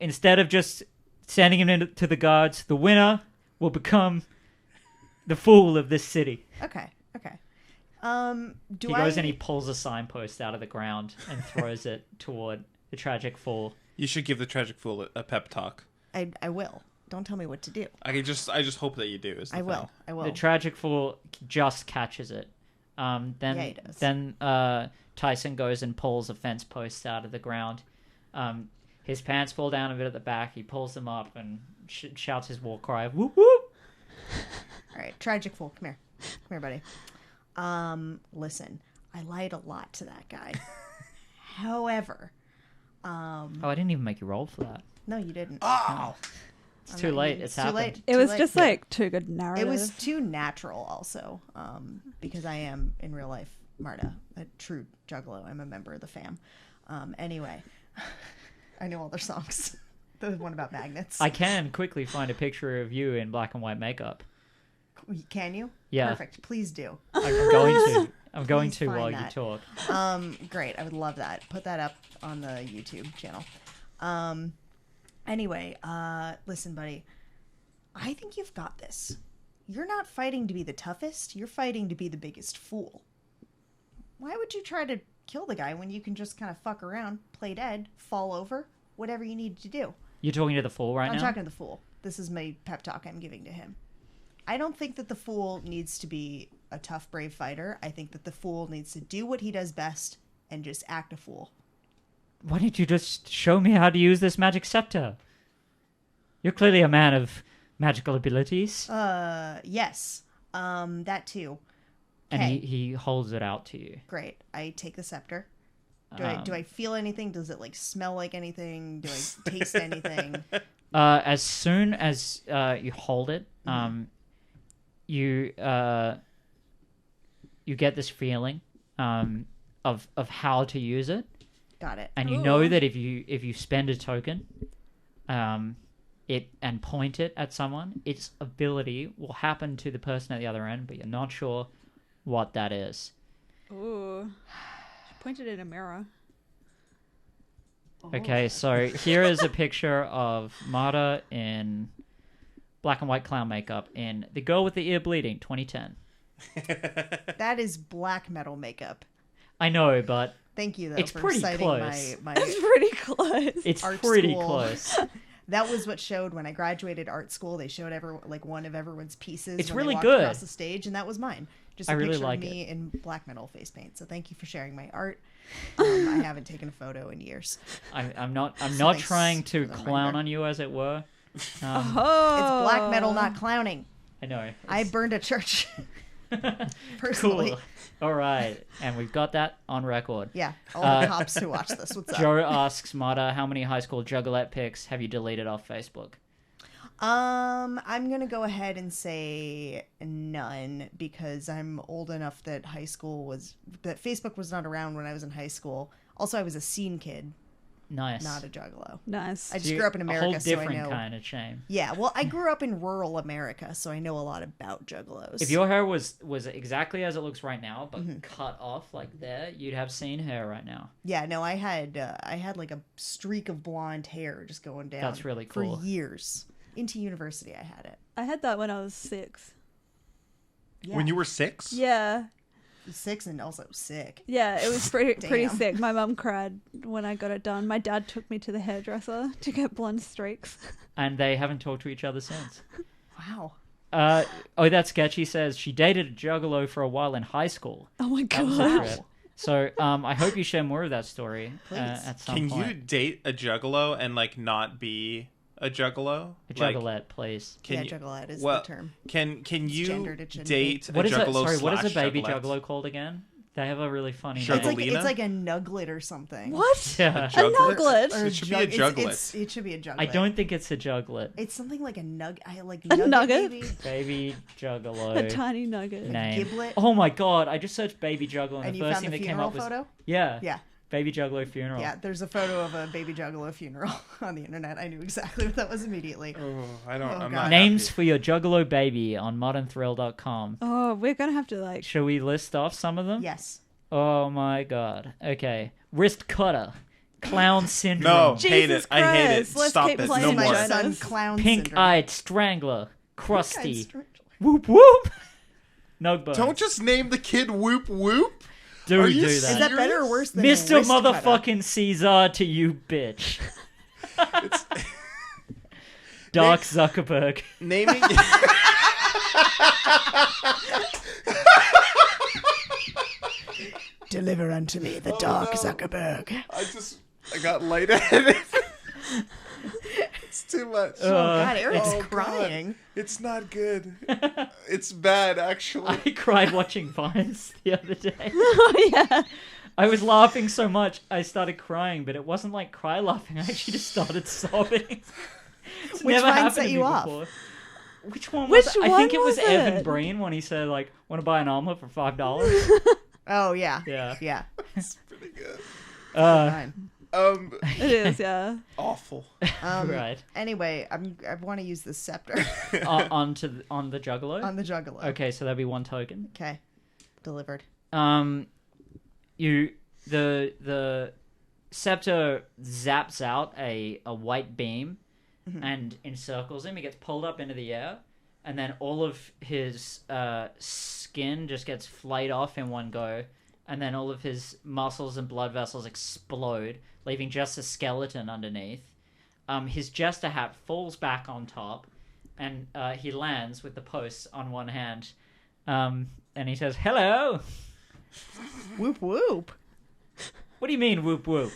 Instead of just sending him into the guards, the winner will become the fool of this city. Okay. He goes and he pulls a signpost out of the ground and throws it toward the tragic fool. You should give the tragic fool a pep talk. I will. Don't tell me what to do. I just hope that you do. I will. The tragic fool just catches it. He does. Then Tyson goes and pulls a fence post out of the ground. His pants fall down a bit at the back. He pulls them up and shouts his war cry of whoop whoop. All right, tragic fool, come here, buddy. Listen, I lied a lot to that guy. However, I didn't even make you roll for that. no, you didn't. Oh, It's too late. It's too happened. late. It Too was late. just like too good narrative. It was too natural, also, because I am in real life Marta, a true juggalo. I'm a member of the fam. Anyway, I know all their songs. The one about magnets. I can quickly find a picture of you in black and white makeup. Can you? Yeah. Perfect. Please do. I'm going to. I'm going Please to find while that. you talk. Great. I would love that. Put that up on the YouTube channel. Anyway, listen, buddy. I think you've got this. You're not fighting to be the toughest. You're fighting to be the biggest fool. Why would you try to kill the guy when you can just kind of fuck around, play dead, fall over, whatever you need to do? You're talking to the fool right I'm now? talking to the fool. This is my pep talk I'm giving to him. I don't think that the fool needs to be a tough, brave fighter. I think that the fool needs to do what he does best and just act a fool. Why didn't you just show me how to use this magic scepter? You're clearly a man of magical abilities. Yes. That too. And Okay. he holds it out to you. Great. I take the scepter. Do I feel anything? Does it like smell like anything? Do I taste anything? As soon as you hold it, you get this feeling of how to use it, Got it. and you know that if you spend a token, it and point it at someone, its ability will happen to the person at the other end, but you're not sure what that is. Ooh. She pointed in a mirror. Okay, so here is a picture of Marta in black and white clown makeup in The Girl with the Ear Bleeding, 2010. That is black metal makeup. I know, but Thank you though It's for pretty citing close. my That's pretty close. it's art pretty school. close. That was what showed when I graduated art school. They showed one of everyone's pieces. It's when really they walked good. across the stage, and that was mine. Just a I really picture like of me in black metal face paint. So thank you for sharing my art. I haven't taken a photo in years. I'm not Thanks trying to for the clown reminder. on you, as it were. Oh. It's black metal, not clowning. I know. I burned a church personally. Cool. All right, and we've got that on record. Yeah, all the cops who watch this. What's up? Joe asks Marta, how many high school juggalette pics have you deleted off Facebook? I'm gonna go ahead and say none because I'm old enough that Facebook was not around when I was in high school. Also, I was a scene kid Nice. not a juggalo. Nice. I just grew up in America, a whole so I different know. kind of shame. Yeah, well, I grew up in rural America, so I know a lot about juggalos. If your hair was exactly as it looks right now, but cut off like there, you'd have seen hair right now. Yeah, no, I had like a streak of blonde hair just going down. That's really cool. For years. Into university, I had it. I had that when I was 6. Yeah. When you were 6? Yeah. 6 and also sick. Yeah, it was pretty Damn. sick. My mum cried when I got it done. My dad took me to the hairdresser to get blonde streaks. And they haven't talked to each other since. Wow. Oh, that sketchy says she dated a juggalo for a while in high school. Oh my That was a god. trip. So I hope you share more of that story Please. at some Can point. you date a juggalo and like not be a juggalo? A Like, juggalette, please. can Yeah, you, juggalette is well, the term. Can you gendered, it shouldn't date What a is that? juggalo? Sorry, what is a slash baby juggalette? juggalo called again? They have a really funny Juggalette? name. Lena? It's like a nuglet or something. What? Yeah. A Juggalette? nuglet? Or It should be a jugglet. It should be a jugglet. I don't think it's a juglet. It's something like a nug. I like A nugget, nugget? maybe? Baby juggalo. A tiny nugget. name. giblet? Oh my god! I just searched baby juggalo, and And the you first found thing the that came funeral up was photo? yeah, Yeah. baby juggalo funeral. Yeah, there's a photo of a baby juggalo funeral on the internet. I knew exactly what that was immediately. Oh, I don't. Oh, I'm God. not Names happy. for your juggalo baby on modernthrill.com. Oh, we're gonna have to like. Shall we list off some of them? Yes. Oh my god. Okay. Wrist cutter. Clown syndrome. No, Jesus hate it. I hate it. Christ, let's Stop keep it. playing No my more. Jonas. Son clown syndrome. Pink-eyed strangler. Crusty. Pink-eyed strangler. Whoop whoop. No bones. Don't just name the kid Whoop Whoop. do Are you that. Is that better or worse than Mr. wrist cutter? Motherfucking Caesar to you, bitch. Dark Zuckerberg. Naming. Deliver unto me the dark Zuckerberg. I got lightheaded. It's too much. Oh God, Eric's Oh, God. crying. It's not good. It's bad, actually. I cried watching Vines the other day. Oh yeah. I was laughing so much, I started crying, but it wasn't like cry laughing. I actually just started sobbing. It's Which never Vine happened set to me you off? before. Which one Which was it? I one think it was was Evan it? Breen when he said, like, want to buy an omelet for $5? Oh yeah. Yeah. Yeah. It's pretty good. Fine. It is. Yeah. Awful. Right. Anyway, I want to use the scepter On the juggalo? on the juggalo. Okay, so that'd be one token. Okay. Delivered. The scepter zaps out a white beam and encircles him. He gets pulled up into the air, and then all of his skin just gets flayed off in one go, and then all of his muscles and blood vessels explode, leaving just a skeleton underneath. His jester hat falls back on top, and he lands with the posts on one hand, and he says, "Hello." Whoop whoop. What do you mean, whoop whoop?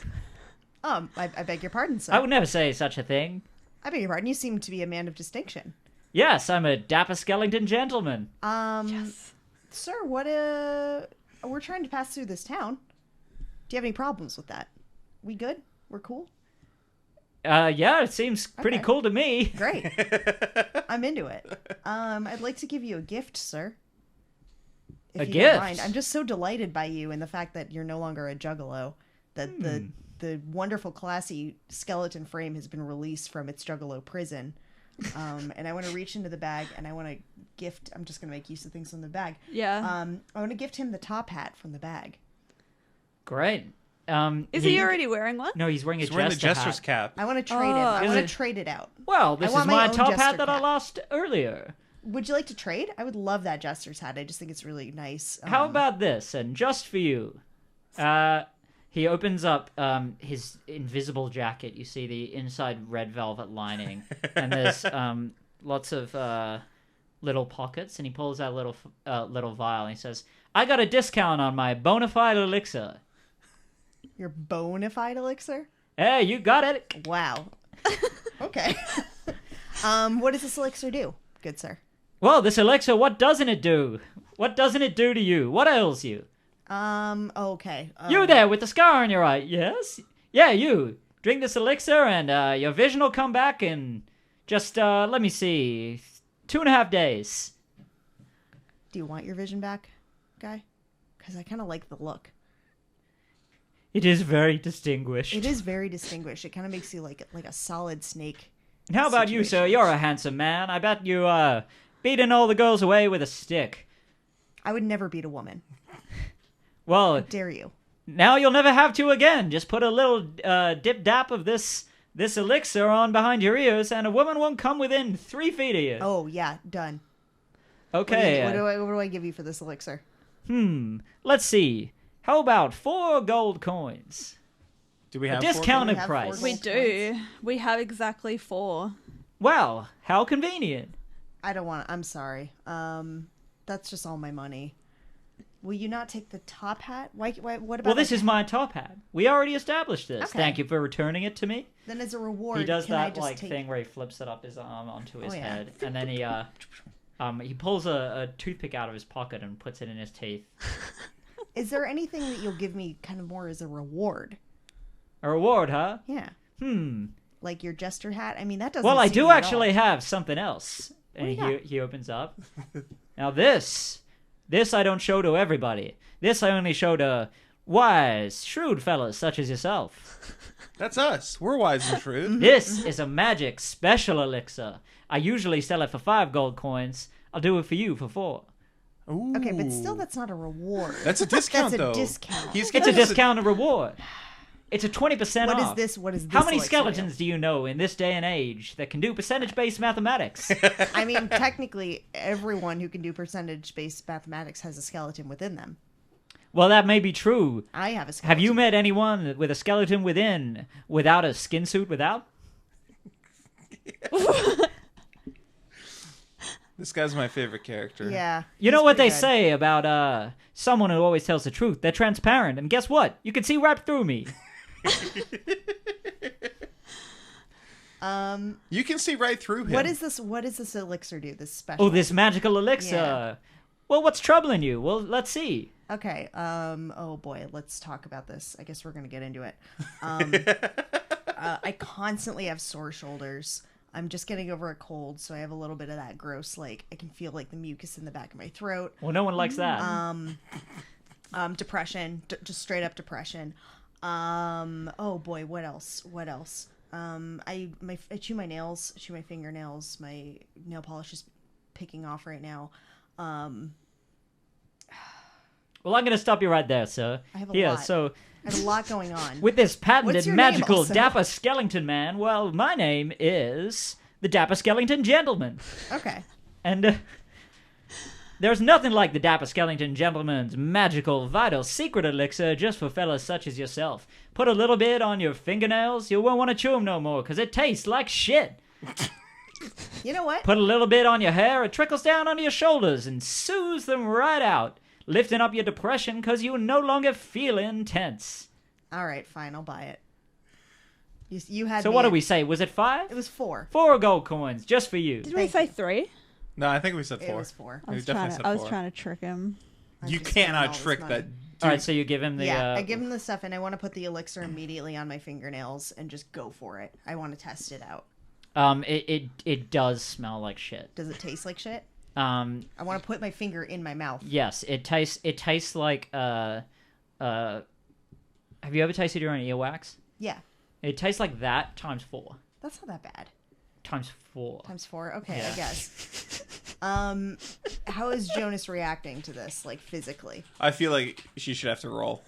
I beg your pardon, sir. I would never say such a thing. I beg your pardon. You seem to be a man of distinction. Yes, I'm a dapper Skellington gentleman. Yes. Sir, we're trying to pass through this town. Do you have any problems with that? We good? We're cool? Yeah, it seems pretty Okay. cool to me. Great. I'm into it. I'd like to give you a gift, sir. If A you gift? Don't mind. I'm just so delighted by you and the fact that you're no longer a juggalo. That the wonderful, classy skeleton frame has been released from its juggalo prison. And I want to reach into the bag and I want to gift. I'm just going to make use of things from the bag. Yeah. I want to gift him the top hat from the bag. Great. Is he already wearing one? No, he's wearing He's a wearing the jester jester's hat. cap. I want to trade it. I Is want to it- trade it out. Well, this I is want my my own top hat jester that I cap. lost earlier. Would you like to trade? I would love that jester's hat. I just think it's really nice. How about this? And just for you, he opens up his invisible jacket. You see the inside red velvet lining, and there's lots of little pockets. And he pulls out a little vial. And he says, "I got a discount on my bona fide elixir." your bona fide elixir? Hey, you got it. Wow. Okay. What does this elixir do, good sir? Well, this elixir, what doesn't it do? What doesn't it do to you? What ails you? Okay. You there with the scar on your eye? Yes? Yeah, you. Drink this elixir and your vision will come back in just, let me see, 2.5 days. Do you want your vision back, guy? Because I kind of like the look. It is very distinguished. It is very distinguished. It kind of makes you like a solid snake. And how about you, sir? situation. You're a handsome man. I bet you, beating all the girls away with a stick. I would never beat a woman. Well, Dare you? now you'll never have to again. Just put a little dip-dap of this elixir on behind your ears, and a woman won't come within 3 feet of you. Oh yeah, done. Okay. What do I give you for this elixir? Let's see. How about 4 gold coins? Do we have Discounted We have price. 4 We gold do. coins? We have exactly 4. Well, how convenient. I don't want. I'm sorry. That's just all my money. Will you not take the top hat? Why what about? Well, this like, is my top hat. We already established this. Okay. Thank you for returning it to me. Then as a reward, He does can I that just like take... thing where he flips it up his arm onto his Oh, yeah. head, and then he pulls a toothpick out of his pocket and puts it in his teeth. Is there anything that you'll give me kind of more as a reward? A reward, huh? Yeah, like your jester hat. I mean, that doesn't. Well, I suit do you at actually all. have something else. What do And you got? he opens up. Now this I don't show to everybody. This I only show to wise, shrewd fellas such as yourself. That's us. We're wise and shrewd. This is a magic special elixir. I usually sell it for 5 gold coins. I'll do it for you for 4. Ooh. Okay, but still, that's not a reward. That's a discount, That's a though. discount. He's It's a giving us discounted reward. It's a 20% What is off. this? What is this? How many elixir skeletons do you know in this day and age that can do percentage-based mathematics? do? I mean, technically, everyone who can do percentage-based mathematics has a skeleton within them. Well, that may be true. I have a skeleton. Have you met anyone with a skeleton within without a skin suit without? This guy's my favorite character. Yeah. You know he's what they pretty good. say about someone who always tells the truth. They're transparent, and guess what? You can see right through me. You can see right through him. What is this? What does this elixir do? This special. Oh, this magical elixir. Yeah. Well, what's troubling you? Well, let's see. Okay. Oh boy. Let's talk about this. I guess we're gonna get into it. I constantly have sore shoulders. I'm just getting over a cold, so I have a little bit of that gross. Like I can feel like the mucus in the back of my throat. Well, no one likes that. Depression. Just straight up depression. Oh boy. What else? What else? I chew my nails. Chew my fingernails. My nail polish is picking off right now. Well, I'm going to stop you right there, sir. I have a Here, lot. so I have a lot going on. with this What's patented your name magical also? Dapper Skellington man, well, my name is the Dapper Skellington Gentleman. Okay. And there's nothing like the Dapper Skellington Gentleman's magical, vital, secret elixir just for fellas such as yourself. Put a little bit on your fingernails, you won't want to chew them no more, because it tastes like shit. You know what? Put a little bit on your hair, it trickles down onto your shoulders and soothes them right out, lifting up your depression because you no longer feel intense. All right, fine. I'll buy it. You had. So me what do at- we say? Was it 5? It was 4. 4 gold coins, just for you. Did we say 3? No, I think we said 4. It was 4. I We was definitely said I was 4. trying to trick him. You just spending all cannot this trick money. that. All right, so you give him the... Yeah, I give him the stuff, and I want to put the elixir immediately on my fingernails and just go for it. I want to test it out. It does smell like shit. Does it taste like shit? I I want to put my finger in my mouth. Yes, it tastes like have you ever tasted your own earwax? Yeah, It tastes like that times 4. that's not that bad. Times 4. Times 4. Okay, Yeah. I guess. How is Jonas reacting to this, like physically? I feel like she should have to roll.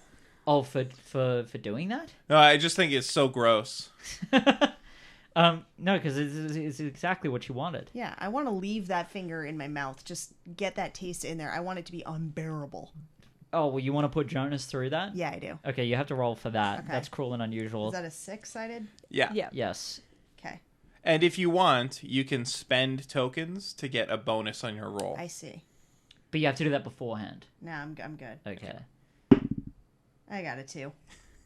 Oh, for doing that? No, I just think it's so gross. No, because it's exactly what you wanted. Yeah, I want to leave that finger in my mouth. Just get that taste in there. I want it to be unbearable. Oh, well, you want to put Jonas through that? Yeah, I do. Okay, you have to roll for that. Okay. That's cruel and unusual. Is that a 6-sided? Yeah. Yeah. Yes. Okay, And if you want, you can spend tokens to get a bonus on your roll. I see. But you have to do that beforehand. No, I'm good. Okay. I got it too.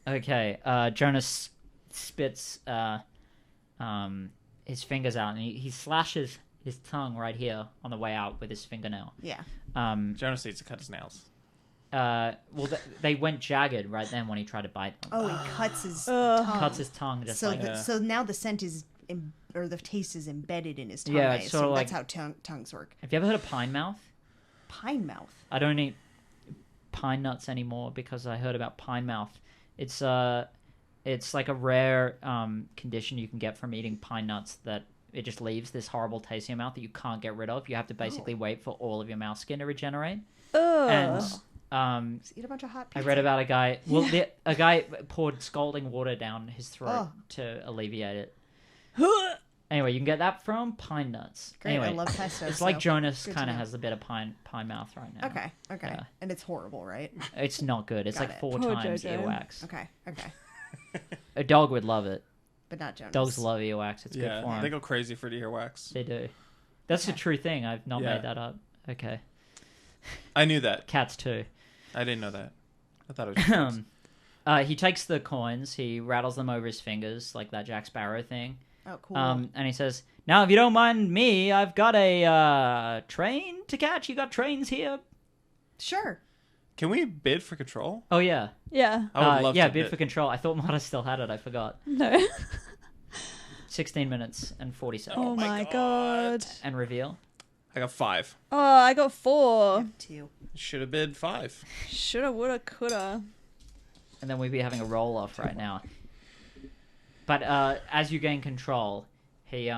Okay, Jonas spits his fingers out, and he slashes his tongue right here on the way out with his fingernail. Yeah. Jonas needs to cut his nails. Well, they went jagged right then when he tried to bite them. Oh, he cuts his tongue. Cuts his tongue just So like Yeah. so now the scent is or the taste is embedded in his tongue. Yeah, I it's sorta assume. like- That's how tongues work. Have you ever heard of pine mouth? Pine mouth. I don't eat pine nuts anymore because I heard about pine mouth It's like a rare condition you can get from eating pine nuts that it just leaves this horrible taste in your mouth that you can't get rid of. You have to basically wait for all of your mouth skin to regenerate. Ugh. And Just eat a bunch of hot I pizza. read about a guy. Well, a guy poured scalding water down his throat Oh. to alleviate it. Anyway, you can get that from pine nuts. Great, Anyway, I love pesto. it's like so Jonas good to kind of know. has a bit of pine mouth right now. Okay. Yeah. And it's horrible, right? It's not good. It's Got like it. 4 Poor times Jojo. earwax. Okay. A dog would love it. But not Jonas. Dogs love earwax. It's good Yeah, for them. they go crazy for the earwax. They do. That's a true thing. I've not Yeah. made that up. Okay. I knew that. Cats too. I didn't know that. I thought it was just dogs. He takes the coins. He rattles them over his fingers like that Jack Sparrow thing. Oh, cool. And he says, "Now, if you don't mind me, I've got a train to catch. You got trains here?" Sure. Can we bid for control? Oh yeah. Yeah. I would love yeah, to bid for control. I thought Marta still had it. I forgot. No. 16 minutes and 40 seconds. Oh my god. And reveal. I got 5. Oh, I got 4. 2. Should have bid 5. Shoulda, woulda, coulda. And then we'd be having a roll off right now. But as you gain control, he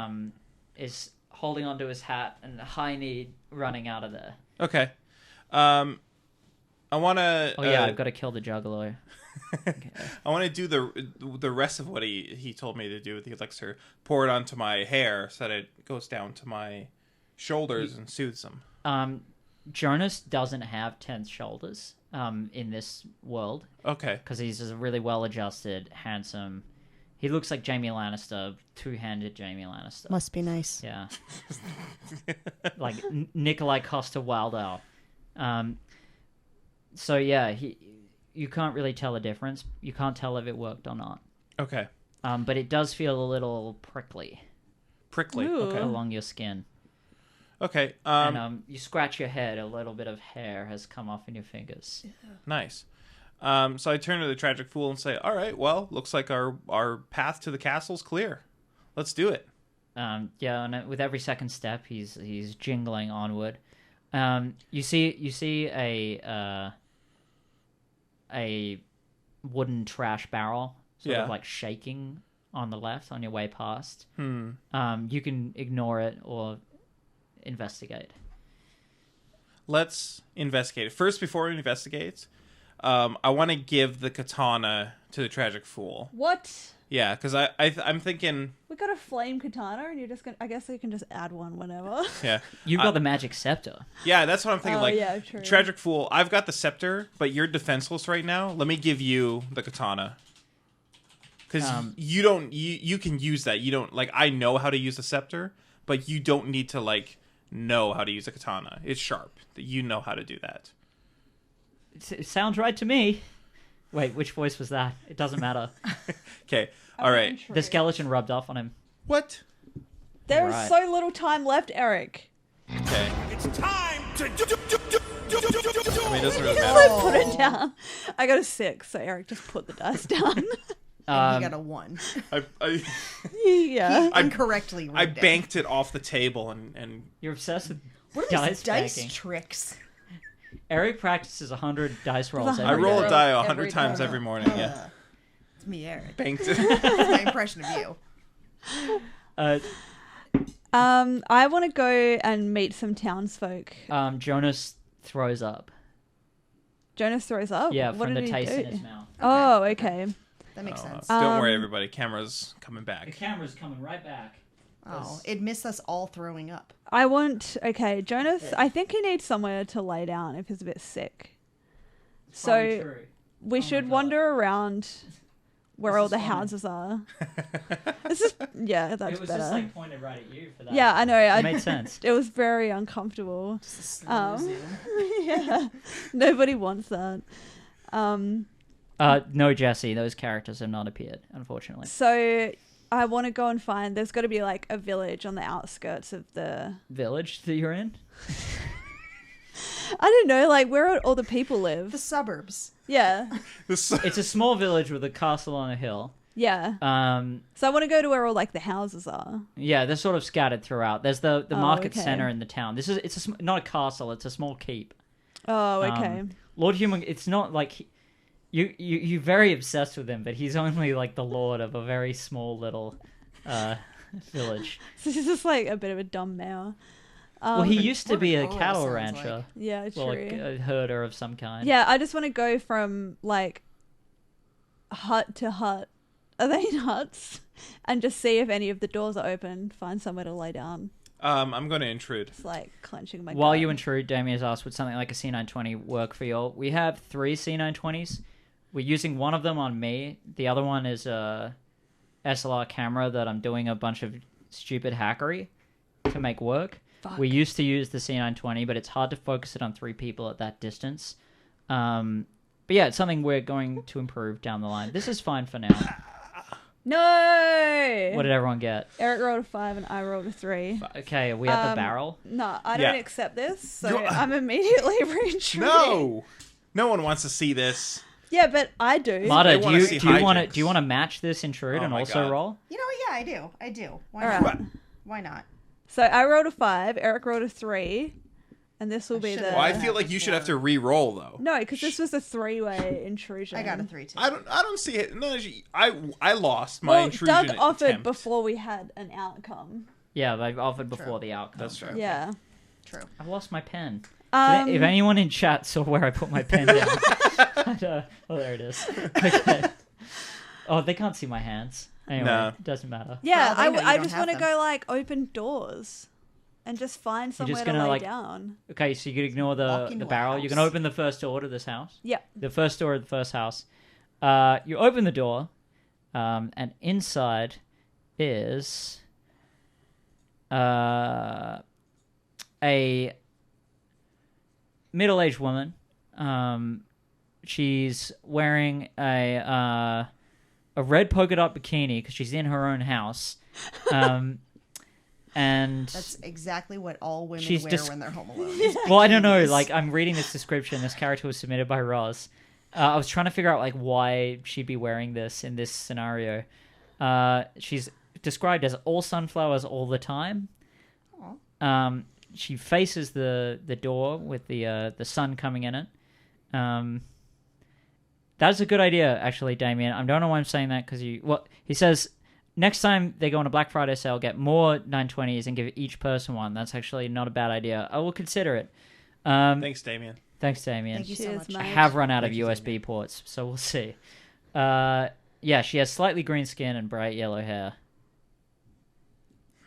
is holding onto his hat and high-kneed running out of there. Okay. I want to. Oh yeah, I've got to kill the juggalo. Okay. I want to do the rest of what he told me to do with the elixir. Pour it onto my hair so that it goes down to my shoulders and soothes them. Jonas doesn't have tense shoulders in this world Okay. because he's a really well-adjusted, handsome. He looks like Jaime Lannister, two-handed Jaime Lannister. Must be nice. Yeah. Like Nikolai Coster-Waldau. So yeah, you can't really tell the difference. You can't tell if it worked or not. Okay. But it does feel a little prickly Prickly. Ooh. Okay. along your skin. Okay. And you scratch your head, a little bit of hair has come off in your fingers. Nice. So I turn to the tragic fool and say, "All right, well, looks like our path to the castle's clear. Let's do it." Yeah, and with every second step, he's jingling onward. You see a wooden trash barrel sort Yeah. of like shaking on the left on your way past. Hmm. You can ignore it or investigate. Let's investigate it. First, before we investigate, I want to give the katana to the tragic fool. What? Yeah, because I'm thinking, We got a flame katana, and you're just gonna. I guess you can just add one whenever. yeah, You've got the magic scepter. yeah, that's what I'm thinking. Oh, Like, yeah, true. tragic fool, I've got the scepter, but you're defenseless right now. Let me give you the katana. Because you don't, you can use that. You don't, like, I know how to use the scepter, but you don't need to, like, know how to use a katana. It's sharp. You know how to do that. It sounds right to me. Wait, which voice was that? It doesn't matter. Okay, all right. The skeleton rubbed off on him. What? There is Right. so little time left, Eric. Okay. It's time to I mean, it doesn't really Just matter. like put it down. I got a 6, so Eric just put the dice down. And he got a 1. I Yeah. Incorrectly. I wrote down. banked it off the table and You're obsessed with What are dice these dice banking. tricks? Eric practices 100 dice rolls I every roll day. a die Every 100 times time. every morning. Yeah, It's me, Eric. banked it. That's my impression of you. I want to go and meet some townsfolk. Jonas throws up. Jonas throws up. Yeah, What from the did he taste do? in his mouth. Oh, okay. That makes sense. Don't worry, everybody. Camera's coming The back. camera's coming right back. Oh, it missed us all throwing up. I want. Okay, Jonas. I think he needs somewhere to lay down if he's a bit sick. Probably So true. we Oh should my God. wander around where This all is the fine. houses are. This is yeah, that's It was better. just like pointed right at you for that. Yeah, I know. It made sense. It was very uncomfortable. Just a slow zoom. Yeah, nobody wants that. No, Jesse, those characters have not appeared, unfortunately. So I want to go and find. There's got to be like a village on the outskirts of the. Village that you're in? I don't know, like where all the people live. The suburbs. Yeah, This- It's a small village with a castle on a hill. yeah. Um, So I want to go to where all like the houses are. yeah, they're sort of scattered throughout. There's the Oh, market okay. center in the town. Not a castle. It's a small keep. Oh, okay. Lord Human. It's not like you're very obsessed with him, but he's only like the lord of a very small little village. So he's just like a bit of a dumb mayor. Well, he used to what be it a all cattle sounds rancher. like. Yeah, true. Well, like a herder of some kind. Yeah, I just want to go from like hut to hut. Are they in huts? And just see if any of the doors are open. Find somewhere to lay down. I'm going to intrude. It's like clenching my. While gun. you intrude, Damien's asked, would something like a C920 work for you all? We have 3 C920s. We're using one of them on me. The other one is a SLR camera that I'm doing a bunch of stupid hackery to make work. Fuck. We used to use the C920, but it's hard to focus it on 3 people at that distance. But yeah, it's something we're going to improve down the line. This is fine for now. No. What did everyone get? Eric rolled a 5 and I rolled a 3. Okay, are we at the barrel? No, I don't Yeah. accept this, so You're- I'm immediately re-intruding. No one wants to see this. Yeah, but I do. Marta, They do wanna you see want to hijinks. match this intrude Oh and my also God. roll? You know, yeah, I do. Why All not? right. Why not? So I rolled a 5, Eric rolled a 3, and this will I be should've the. Well, I feel like you should have to re-roll though. No, because this was a 3-way intrusion. I got a 3 too. I don't see it. No, I lost my Well, intrusion Doug offered attempt. before we had an outcome. Yeah, they've offered before True. the outcome. That's true. Yeah. True. I've lost my pen. Um, If anyone in chat saw where I put my pen down. Oh, there it is. Okay. Oh, they can't see my hands. Anyway, No. it doesn't matter. Yeah, Well, they know you I don't just have want to them. go like open doors and just find You're somewhere just to gonna, lay like- down. Okay, so you can ignore Walk the into a barrel. You can house. open the first door to this house. Yep. The first door of the first house. You open the door, and inside is a middle-aged woman. She's wearing a red polka dot bikini because she's in her own house. And That's exactly what all women She's wear just- when they're home alone. well, I don't know. Like, I'm reading this description. This character was submitted by Roz. I was trying to figure out like why she'd be wearing this in this scenario. She's described as all sunflowers all the time. She faces the door with the sun coming in it. That's a good idea, actually, Damien. I don't know why I'm saying that because he says next time they go on a Black Friday sale, get more 920s and give each person one. That's actually not a bad idea. I will consider it. Thanks, Damien. Thanks, Damien. Thank you so Cheers, much. I mate. have run out of Thank you, USB Damien. ports, so we'll see. Yeah, she has slightly green skin and bright yellow hair.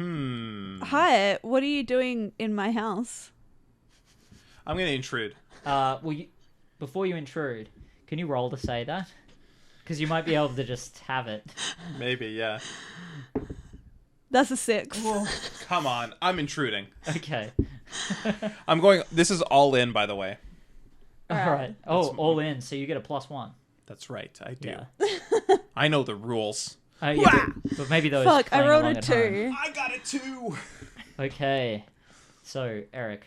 Hi, what are you doing in my house? I'm gonna intrude. Before you intrude, can you roll to say that? Because you might be able to just have it. Maybe, yeah. That's a 6. Come on, I'm intruding. Okay. I'm going. This is all in, by the way. All right. Oh, all in, so you get a +1. That's right. I do. Yeah. I know the rules. Yeah, but maybe those. Fuck, I playing rolled along a at home. 2. I got it too. Okay. So, Eric,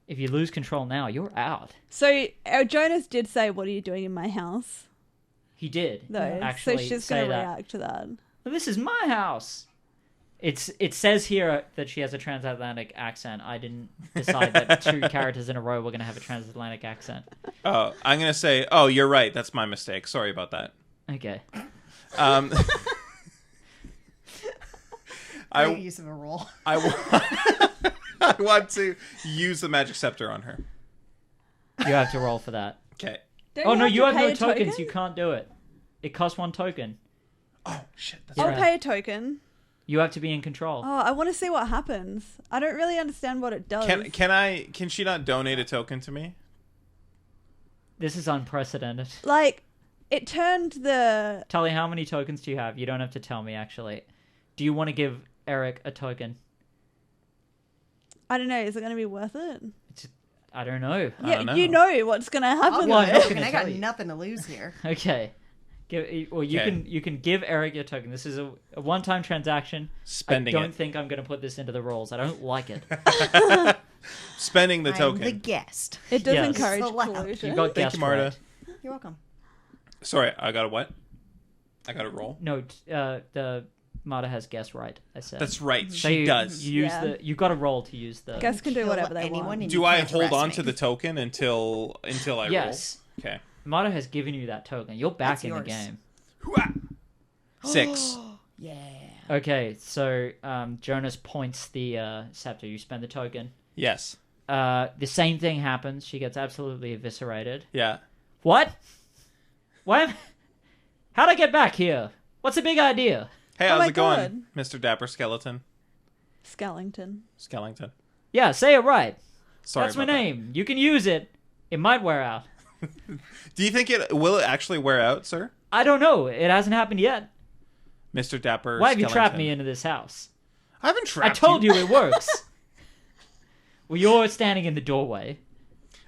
if you lose control now, you're out. So Jonas did say, "What are you doing in my house?" He did. Though, actually so she's say gonna that. react to that. Well, this is my house. It says here that she has a transatlantic accent. I didn't decide that 2 characters in a row were going to have a transatlantic accent. Oh, I'm gonna say. Oh, you're right. That's my mistake. Sorry about that. Okay. Great use of a roll. I want to use the magic scepter on her. You have to roll for that. Okay. Don't Oh, no, you have pay no a tokens. token? You can't do it. It costs 1 token. Oh shit. That's I'll Yeah. pay a token. You have to be in control. Oh, I want to see what happens. I don't really understand what it does. Can she not donate a token to me? This is unprecedented. Like, it turned the. Tahlia, how many tokens do you have? You don't have to tell me, actually. Do you want to give Erik a token? I don't know. Is it going to be worth it? I don't know. Yeah, don't know. you know what's going to I'll happen. give Well, it I'm a not token. gonna I got tell you. nothing to lose here. Okay. You can give Erik your token. This is a one-time transaction. Spending I don't it. think I'm going to put this into the rules. I don't like it. Spending the I'm token. the guest. It does Yes. encourage It's allowed. collusion. You got Thank guessed you, Marta. right. You're welcome. Sorry, I got a what? I got a roll. No, the Marta has guessed right. I said. That's right. So She you, does. You use Yeah. you got to roll to use Guests can do Kill whatever they anyone want. and Do you I can't hold arrest on me. to the token until I Yes. roll? Okay. Marta has given you that token. You're back That's in the yours. game. 6. Yeah. Okay, so Jonas points the scepter. You spend the token. Yes. The same thing happens. She gets absolutely eviscerated. Yeah. What? Why? How'd I get back here? What's the big idea? Hey, Oh how's my it going, God. Mr. Dapper Skeleton? Skellington. Yeah, say it right. Sorry That's my about that. name. You can use it. It might wear out. Do you think will it actually wear out, sir? I don't know. It hasn't happened yet. Mr. Dapper Why have you trapped Skellington? me into this house? I haven't I trapped told you it works. Well, you're standing in the doorway,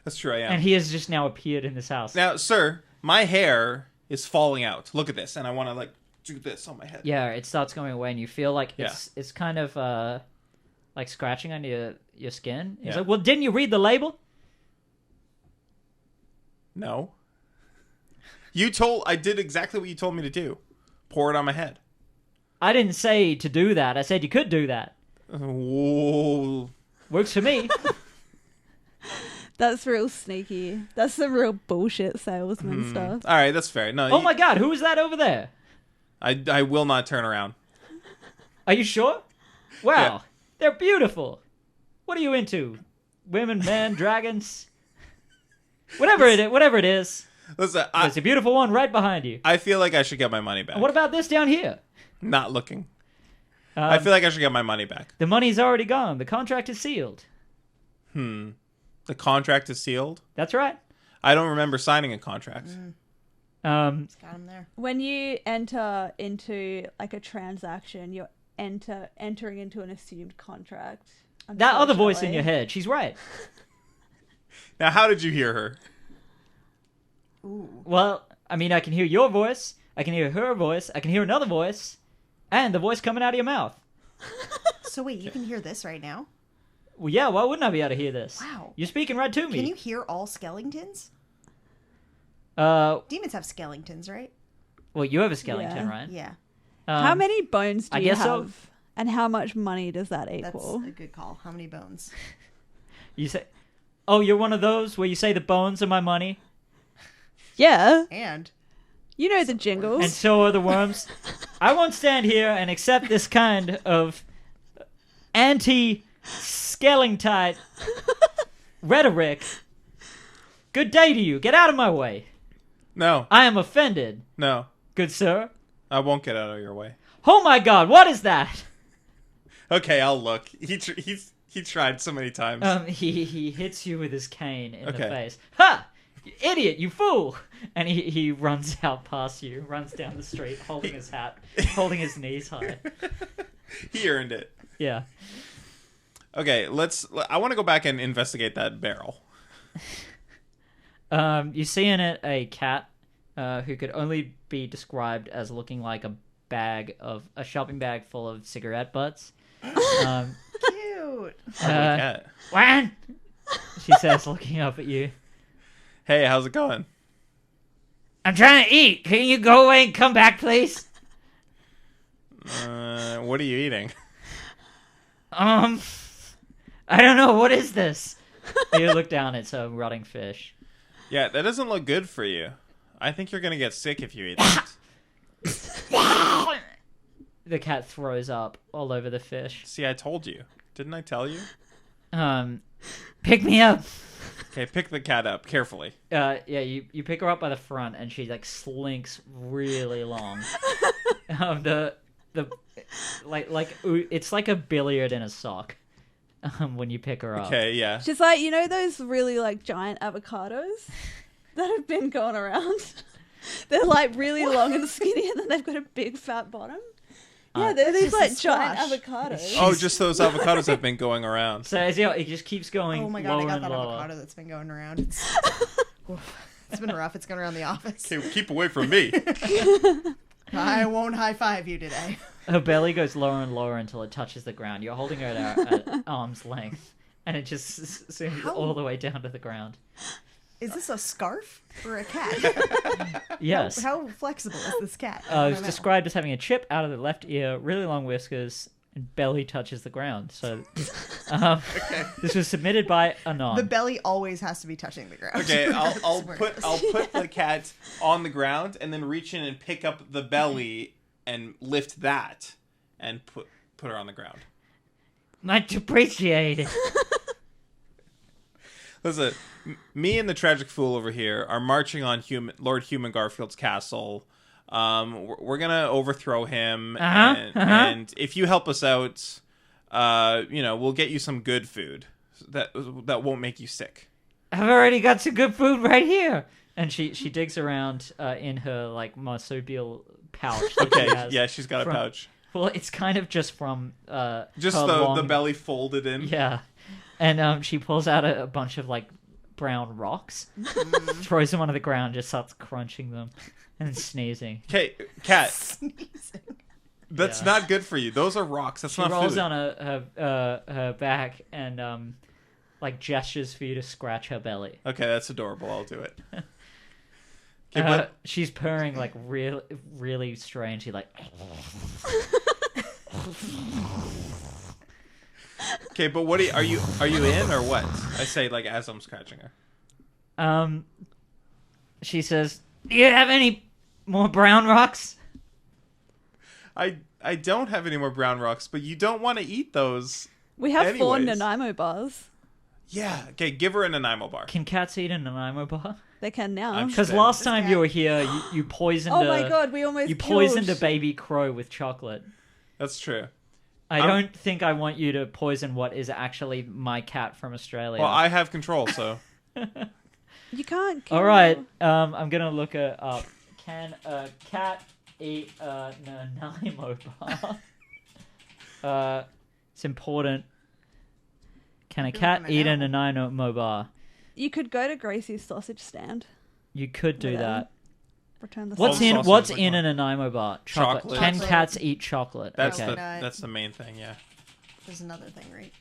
That's true, I am. and he has just now appeared in this house. Now, sir, my hair is falling out. Look at this, and I want to, like, do this on my head. Yeah, it starts going away, and you feel like it's kind of like scratching on your skin. He's Yeah. like, well, didn't you read the label? No. I did exactly what you told me to do. Pour it on my head. I didn't say to do that. I said you could do that. Whoa. Works for me. That's real sneaky. That's some real bullshit salesman stuff. All right, that's fair. No, Oh my god, who is that over there? I will not turn around. Are you sure? Wow, Yeah. they're beautiful. What are you into? Women, men, dragons? Whatever it is. Listen, There's a beautiful one right behind you. I feel like I should get my money back. And what about this down here? Not looking. I feel like I should get my money back. The money's already gone. The contract is sealed. The contract is sealed. That's right. I don't remember signing a contract. Got him there. When you enter into like a transaction, you're entering into an assumed contract. That other voice in unfortunately. your head, she's right. Now, how did you hear her? Well, I mean, I can hear your voice. I can hear her voice. I can hear another voice. And the voice coming out of your mouth. So wait, you can hear this right now? Well, yeah, why wouldn't I be able to hear this? Wow. You're speaking right to me. Can you hear all Skellingtons? Well, Demons have Skellingtons, right? you have a skeleton, Yeah. right? Yeah. How many bones do I you guess have? so. And how much money does that That's equal? a good call. How many bones? You say, oh, you're one of those where you say the bones are my money, Yeah, And you know the jingles. and so are the worms. I won't stand here and accept this kind of anti-skellingtite rhetoric. Good day to you. Get out of my way. No, I am offended, no. good sir. I won't get out of your way. Oh my god, what is that? Okay, I'll look. He tried so many times. He hits you with his cane in the Okay. face. Ha! You idiot, you fool! And he runs out past you, runs down the street, holding his hat, holding his knees high. He earned it. Yeah. Okay, I want to go back and investigate that barrel. You see in it a cat who could only be described as looking like a shopping bag full of cigarette butts. cute. Cat. Wan! She says, looking up at you. Hey, how's it going? I'm trying to eat. Can you go away and come back, please? What are you eating? I don't know. What is this? You look down. It's a rotting fish. Yeah, that doesn't look good for you. I think you're gonna get sick if you eat that. The cat throws up all over the fish. See, I told you. Didn't I tell you? Pick me up. Okay, pick the cat up carefully. Yeah, you pick her up by the front, and she like slinks really long. It's like a billiard in a sock. When you pick her up. Okay, yeah. She's like, you know those really like giant avocados that have been going around? They're like really long and skinny, and then they've got a big fat bottom. Yeah, they're these just a like giant squash. avocados. Oh, just those avocados have been going around. So as it just keeps going Oh my god, I lower got and that lower. avocado that's been going around. It's been rough. It's going around the office. Okay, keep away from me. I won't high five you today. Her belly goes lower and lower until it touches the ground. You're holding her at arm's length, and it just zooms How- all the way down to the ground. Is this a scarf or a cat? Yes. How flexible is this cat? It's described as having a chip out of the left ear, really long whiskers, and belly touches the ground. So this was submitted by Anon. The belly always has to be touching the ground. Okay, I'll That's where put it I'll goes. put the cat on the ground and then reach in and pick up the belly and lift that and put her on the ground. Much appreciated. Listen, me and the tragic fool over here are marching on Lord Human Garfield's castle. We're gonna overthrow him, and if you help us out, we'll get you some good food that won't make you sick. I've already got some good food right here. And she digs around in her like marsupial pouch. that she Okay, has yeah, she's got a from- pouch. Well, it's kind of just from Just her the long- belly folded in. Yeah, and she pulls out a bunch of like brown rocks, throws them onto the ground, just starts crunching them, and sneezing. Okay, cat. Sneezing. That's Yeah. not good for you. Those are rocks. That's She not rolls food. on her back and like gestures for you to scratch her belly. Okay, that's adorable. I'll do it. Okay, but She's purring like really strange. She's like, okay, but what are you in or what? I say like as I'm scratching her. She says, "Do you have any more brown rocks?" I don't have any more brown rocks, but you don't want to eat those. We have 4 Anyways. Nanaimo bars. Yeah. Okay, give her a Nanaimo bar. Can cats eat a Nanaimo bar? They can now. I'm Because Shit. last This time guy- you were here, you poisoned. Oh my god, we almost You killed... poisoned a baby crow with chocolate. That's true. I I'm- don't think I want you to poison what is actually my cat from Australia. Well, I have control, so You can't kill... All right, I'm gonna look it up. Can a cat eat a Nanaimo bar? It's important. Can a feel cat like I'm eat a gonna know. Nanaimo bar? You could go to Gracie's sausage stand. You could do With them. that. Return the What's sausage. in sausage, What's like in what? a Nanaimo bar? Chocolate. Chocolate. Can Chocolate. cats eat chocolate? that's okay. that's the main thing. Yeah. There's another thing, right?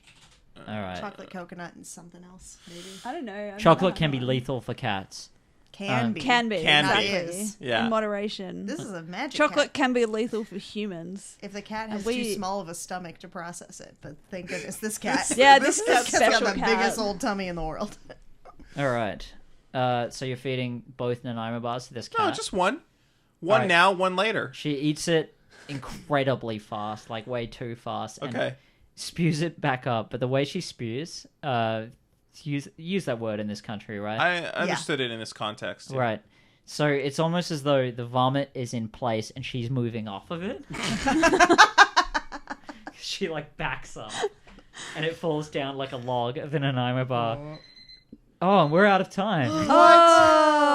All right. Chocolate, coconut, and something else, maybe. I don't know. I've Chocolate never can had be one. lethal for cats. Can be. Can be, Can be. exactly. Is. Yeah. In moderation. This is a magic Chocolate cat. can be lethal for humans. If the cat And has we- too small of a stomach to process it, but thank goodness this cat. Yeah, this is a cat's got special the cat. biggest old tummy in the world. All right. So you're feeding both Nanaimo bars to this cat. No, just one. One Alright. now, one later. She eats it incredibly fast, like way too fast, and Okay. spews it back up. But the way she spews, use that word in this country, right? I understood it in this context. yeah. Right. So it's almost as though the vomit is in place and she's moving off of it. She like backs up, and it falls down like a log of the Nanaimo bar. Oh, and we're out of time.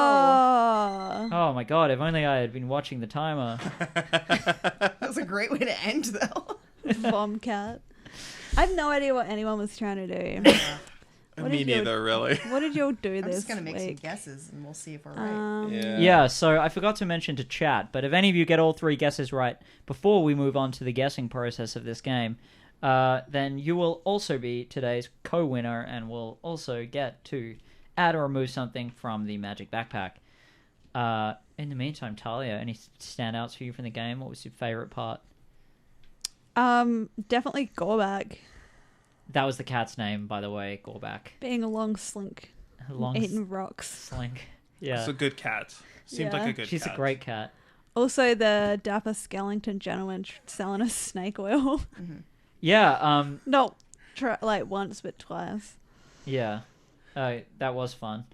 Oh! Oh my god! If only I had been watching the timer. That was a great way to end, though. Vom cat. I have no idea what anyone was trying to do. What Me did you- neither, really. What did y'all do I'm this just gonna make some week? guesses, and we'll see if we're right. Yeah, so I forgot to mention to chat, but if any of you get all 3 guesses right before we move on to the guessing process of this game, then you will also be today's co-winner and will also get to add or remove something from the magic backpack. In the meantime, Tahlia, any standouts for you from the game? What was your favorite part? Definitely Gorback That was the cat's name, by the way, Gorback. being a long slink, Long eating rocks. slink. Yeah, It's a good cat. Seems like Yeah. a good she's cat. a great cat. Also, the dapper skeleton gentleman selling us snake oil. Yeah, Not like once, but twice. yeah. That was fun.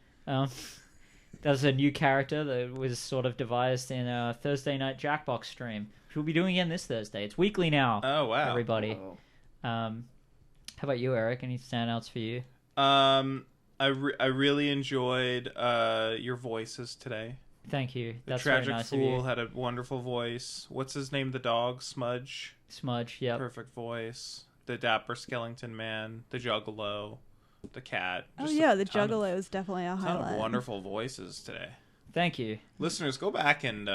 There's a new character that was sort of devised in a Thursday night Jackbox stream, which we'll be doing again this Thursday. It's weekly now, Oh, wow. everybody. Oh. How about you, Eric? Any standouts for you? I really enjoyed your voices today. Thank you. The That's Tragic very nice of Fool you. had a wonderful voice. What's his name? The dog? Smudge? Smudge, yep. Perfect voice. The Dapper Skellington Man. The Juggalo. The cat. Oh Just a yeah, the ton of- juggalo was definitely a ton highlight. of wonderful voices today. Thank you. Listeners, go back and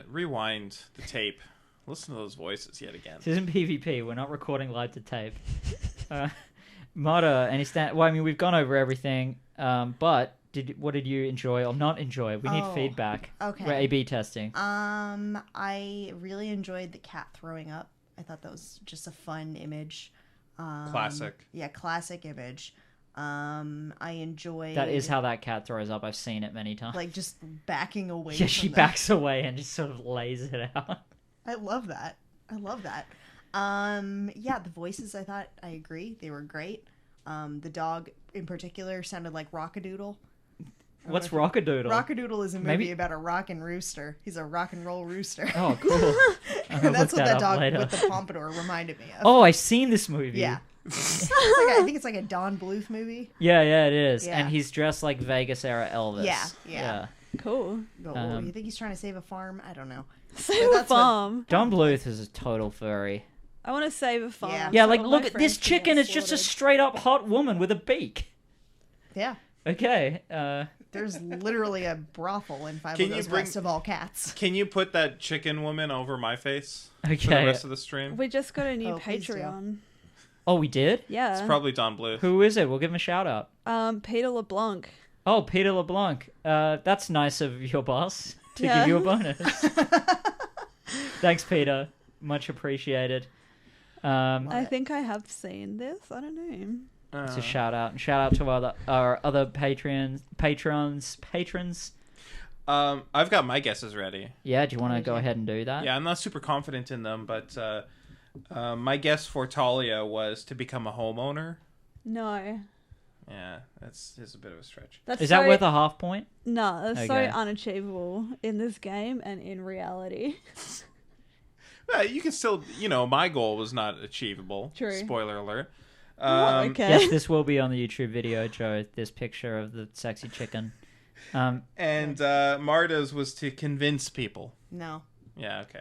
rewind the tape. Listen to those voices yet again. This isn't PvP. We're not recording live to tape. Marta, any stand? Well, I mean, we've gone over everything. But what did you enjoy or not enjoy? We need Oh, feedback. okay. We're A/B testing. I really enjoyed the cat throwing up I thought that was just a fun image. Classic. Yeah, classic image. I enjoy That is how that cat throws up. I've seen it many times. like just backing away. Yeah, she from backs away and just sort of lays it out. I love that. Yeah, the voices, I thought, I agree, they were great. The dog in particular sounded like Rockadoodle. What's Rockadoodle? Rockadoodle is a movie Maybe- about a rockin' rooster. He's a rock and roll rooster. Oh, cool. And that's what that dog later. with the pompadour reminded me of. Oh, I've seen this movie. Yeah. I think it's like a Don Bluth movie. Yeah, it is. Yeah. And he's dressed like Vegas era Elvis. Yeah. Cool. Oh, you think he's trying to save a farm? I don't know. Save a that's what- farm. Don Bluth is a total furry. I want to save a farm. Yeah. Yeah, so like, all look my at this friends can chicken. get It's just a slaughtered. straight up hot woman with a beak. Yeah. Okay. There's literally a brothel in Five Can of you Those bring- Best of All Cats. Can you put that chicken woman over my face for the Okay. rest of the stream? We just got a new Oh, please do. Patreon. Oh, we did? Yeah. It's probably Don Bluth. Who is it? We'll give him a shout out. Peter LeBlanc. Oh, Peter LeBlanc. That's nice of your boss to Yeah. give you a bonus. Thanks, Peter. Much appreciated. I think I have seen this. I don't know. It's a shout out. And shout out to our other patrons. I've got my guesses ready. Yeah, do you want to go ahead and do that? Yeah, I'm not super confident in them, but my guess for Tahlia was to become a homeowner. No. Yeah, that's a bit of a stretch. That's Is so, that worth a half point? No, that's so Okay. unachievable in this game and in reality. You can still, my goal was not achievable. True. Spoiler alert. Okay. Yes, this will be on the YouTube video, Joe. This picture of the sexy chicken. And Marta's was to convince people. No. Yeah, okay.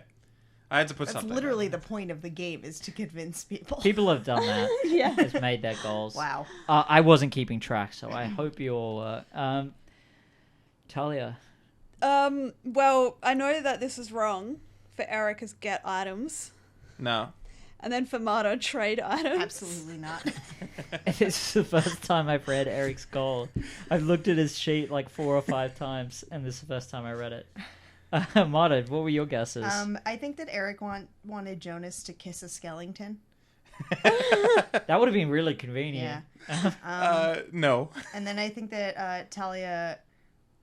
I had to put That's something. literally the point of the game, is to convince people. People have done that. Yeah. Has made their goals. Wow. I wasn't keeping track, so I hope you all. Talia. Well, I know that this is wrong for Erik as get items, No. and then for Marta trade items. Absolutely not. This is the first time I've read Eric's goal. I've looked at his sheet like 4 or 5 times, and this is the first time I read it. Marta, what were your guesses? I think that Erik wanted Jonas to kiss a skeleton. That would have been really convenient. No. And then I think that Tahlia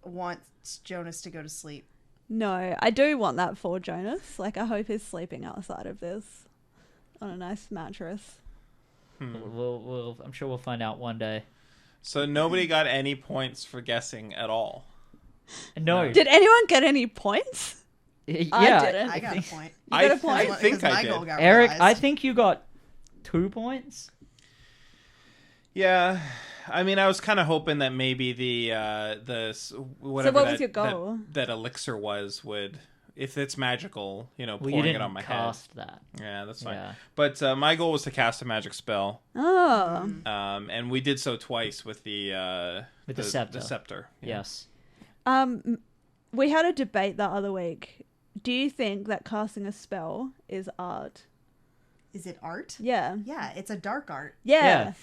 wants Jonas to go to sleep. No, I do want that for Jonas. Like, I hope he's sleeping outside of this on a nice mattress. I'm sure we'll find out one day. So nobody got any points for guessing at all. No. Did anyone get any points? Yeah. I didn't. I got a point. You got a point? I think Because I my did. goal got Erik, I realized. think you got 2 points. Yeah, I mean, I was kind of hoping that maybe whatever what was that, your goal? that elixir would, if it's magical, Well, pouring you it didn't on my cast that. head. Yeah, that's fine. Yeah. But my goal was to cast a magic spell, Oh. and we did so twice with the scepter. The scepter. Yeah. Yes. We had a debate the other week. Do you think that casting a spell is art? Is it art? Yeah. Yeah, it's a dark art, Yeah.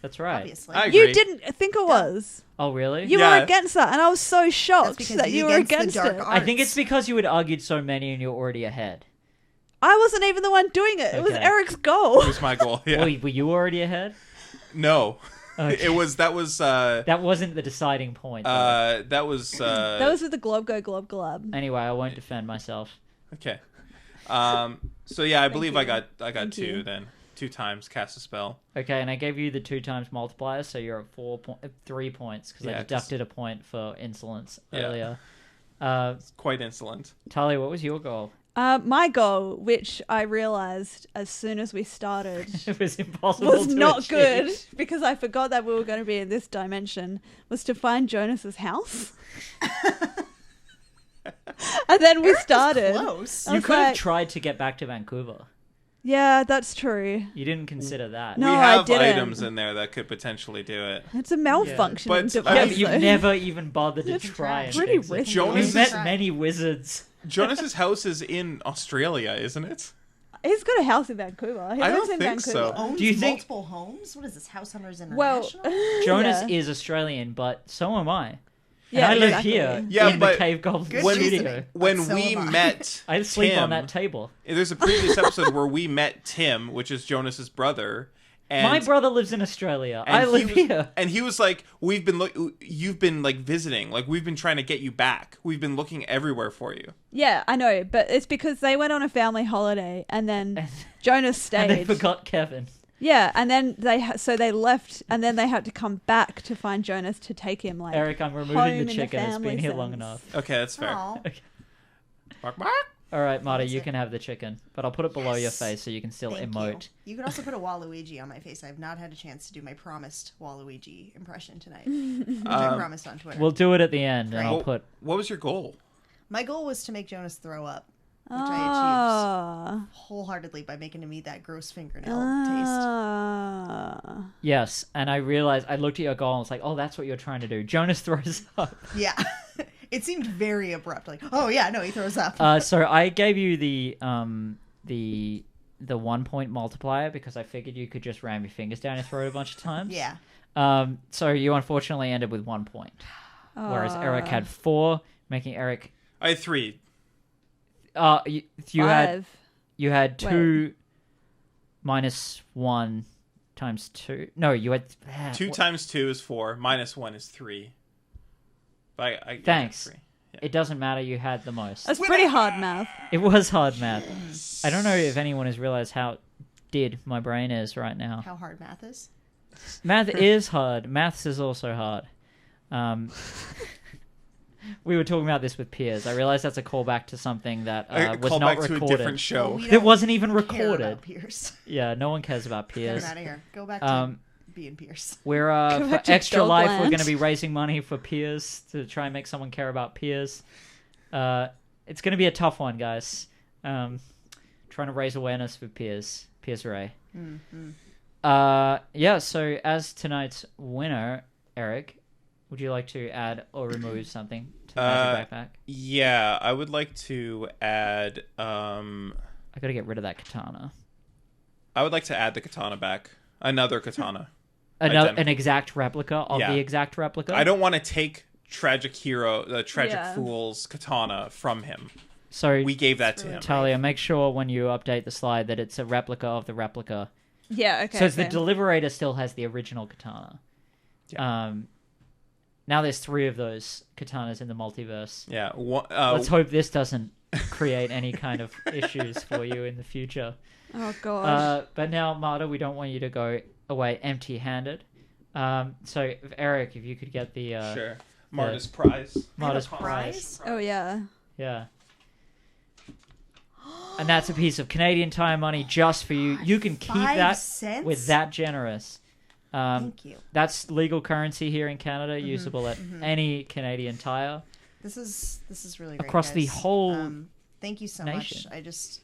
That's right. obviously. I agree. You didn't think it was. Oh, really? You Yeah. were against that, and I was so shocked because that he's you were against the against dark it. art. I think it's because you had argued so many and you're already ahead. I wasn't even the one doing it. It was Okay. Eric's goal. It was my goal. Yeah. Were you already ahead? No, Okay. that That wasn't the deciding point. though. that was That was with the Glob Go Glob Glob. Anyway, I won't defend myself. okay. So yeah, I believe I you. got Thank 2 you. then. 2 times cast a spell. Okay, and I gave you the 2 times multiplier, so you're at 3 points because I Yeah, 'cause- deducted a point for insolence Yeah. earlier. It's quite insolent. Talia, what was your goal? My goal, which I realized as soon as we started, It was impossible. was to not achieve. good because I forgot that we were going to be in this dimension, was to find Jonas's house. And then we started. Close. I You was could have like, tried to get back to Vancouver. yeah, that's true. You didn't consider that. No, we I have didn't. items in there that could potentially do it. It's a malfunctioning But- device. Yeah, but you've though. never even bothered to try and pretty fix it. risky. Jonas We've is met trying. many wizards. Jonas's house is in Australia, isn't it? He's got a house in Vancouver. He I lives don't in think so. Vancouver. Owns Do you think- multiple homes? What is this, House Hunters Well, International? Jonas yeah. is Australian, but so am I. And I live exactly. here Yeah, in the but Cave Goblin Good when- studio. reasoning. When So we am I. met I sleep Tim, on that table. there's a previous episode where we met Tim, which is Jonas's brother. And My brother lives in Australia. and I he live was- here. And he was like, you've been like visiting. Like, we've been trying to get you back. We've been looking everywhere for you. Yeah, I know, but it's because they went on a family holiday and then Jonas stayed. And they forgot Kevin. Yeah, and then they left, and then they had to come back to find Jonas to take him. Like Eric, I'm home removing in the the chicken. It's family been here long sense. enough. Okay, that's fair. Aw. Bark, bark. All right, Marta, That's you it. can have the chicken, but I'll put it below your Yes. face so you can still Thank emote. You. You could also put a Waluigi on my face. I've not had a chance to do my promised Waluigi impression tonight. Which I promised on Twitter. We'll do it at the end, and I'll Well, put. what was your goal? My goal was to make Jonas throw up, which I Ah. achieved wholeheartedly by making him eat that gross fingernail taste. Ah. Yes, and I realized I looked at your goal and was like, "Oh, that's what you're trying to do." Jonas throws up. Yeah. It seemed very abrupt. Like, oh yeah, no, he throws up. So I gave you the 1 point multiplier because I figured you could just ram your fingers down your throat a bunch of times. Yeah. So you unfortunately ended with 1 point, whereas Eric had 4, making Eric. I had 3. You had Five. you had 2 minus 1 times 2. No, you had 2 times 2 is 4. Minus 1 is 3. I got Thanks. 3. Yeah. It doesn't matter. You had the most. That's pretty hard math. It was hard math. I don't know if anyone has realized how dead my brain is right now. How hard math is? Math is hard. Maths is also hard. We were talking about this with Piers. I realized that's a callback to something that A was callback not to a recorded. different show. We It don't wasn't even care recorded. about Pierce. Yeah, no one cares about Get him Piers. out of here. Go back to Um, being Pierce. We're Go for back to Extra Life. We're Dogland. going to be raising money for Piers to try and make someone care about Piers. It's going to be a tough one, guys. Trying to raise awareness for Piers Ray. Mm-hmm. Yeah. So as tonight's winner, Eric, would you like to add or remove something to the magic backpack? Yeah, I would like to add. I got to get rid of that katana. I would like to add the katana back. Another katana. An Identical. exact replica of Yeah. the exact replica. I don't want to take Tragic Hero, the Tragic Yeah. Fool's katana from him. So We gave that to really him. Talia, make sure when you update the slide that it's a replica of the replica. Yeah, okay. So it's okay. the Deliberator still has the original katana. Now there's 3 of those katanas in the multiverse. Yeah. Let's hope this doesn't create any kind of issues for you in the future. Oh god. But now, Marta, we don't want you to go away empty-handed. So, Eric, if you could get the Sure. Marta's prize. Marta's I have a prize. Oh yeah. Yeah. And that's a piece of Canadian Tire money just for you. You can keep 5 that cents? with that generous. Thank you. That's legal currency here in Canada, usable at any Canadian Tire. This is really great. Across the guys. whole thank you so nation. much.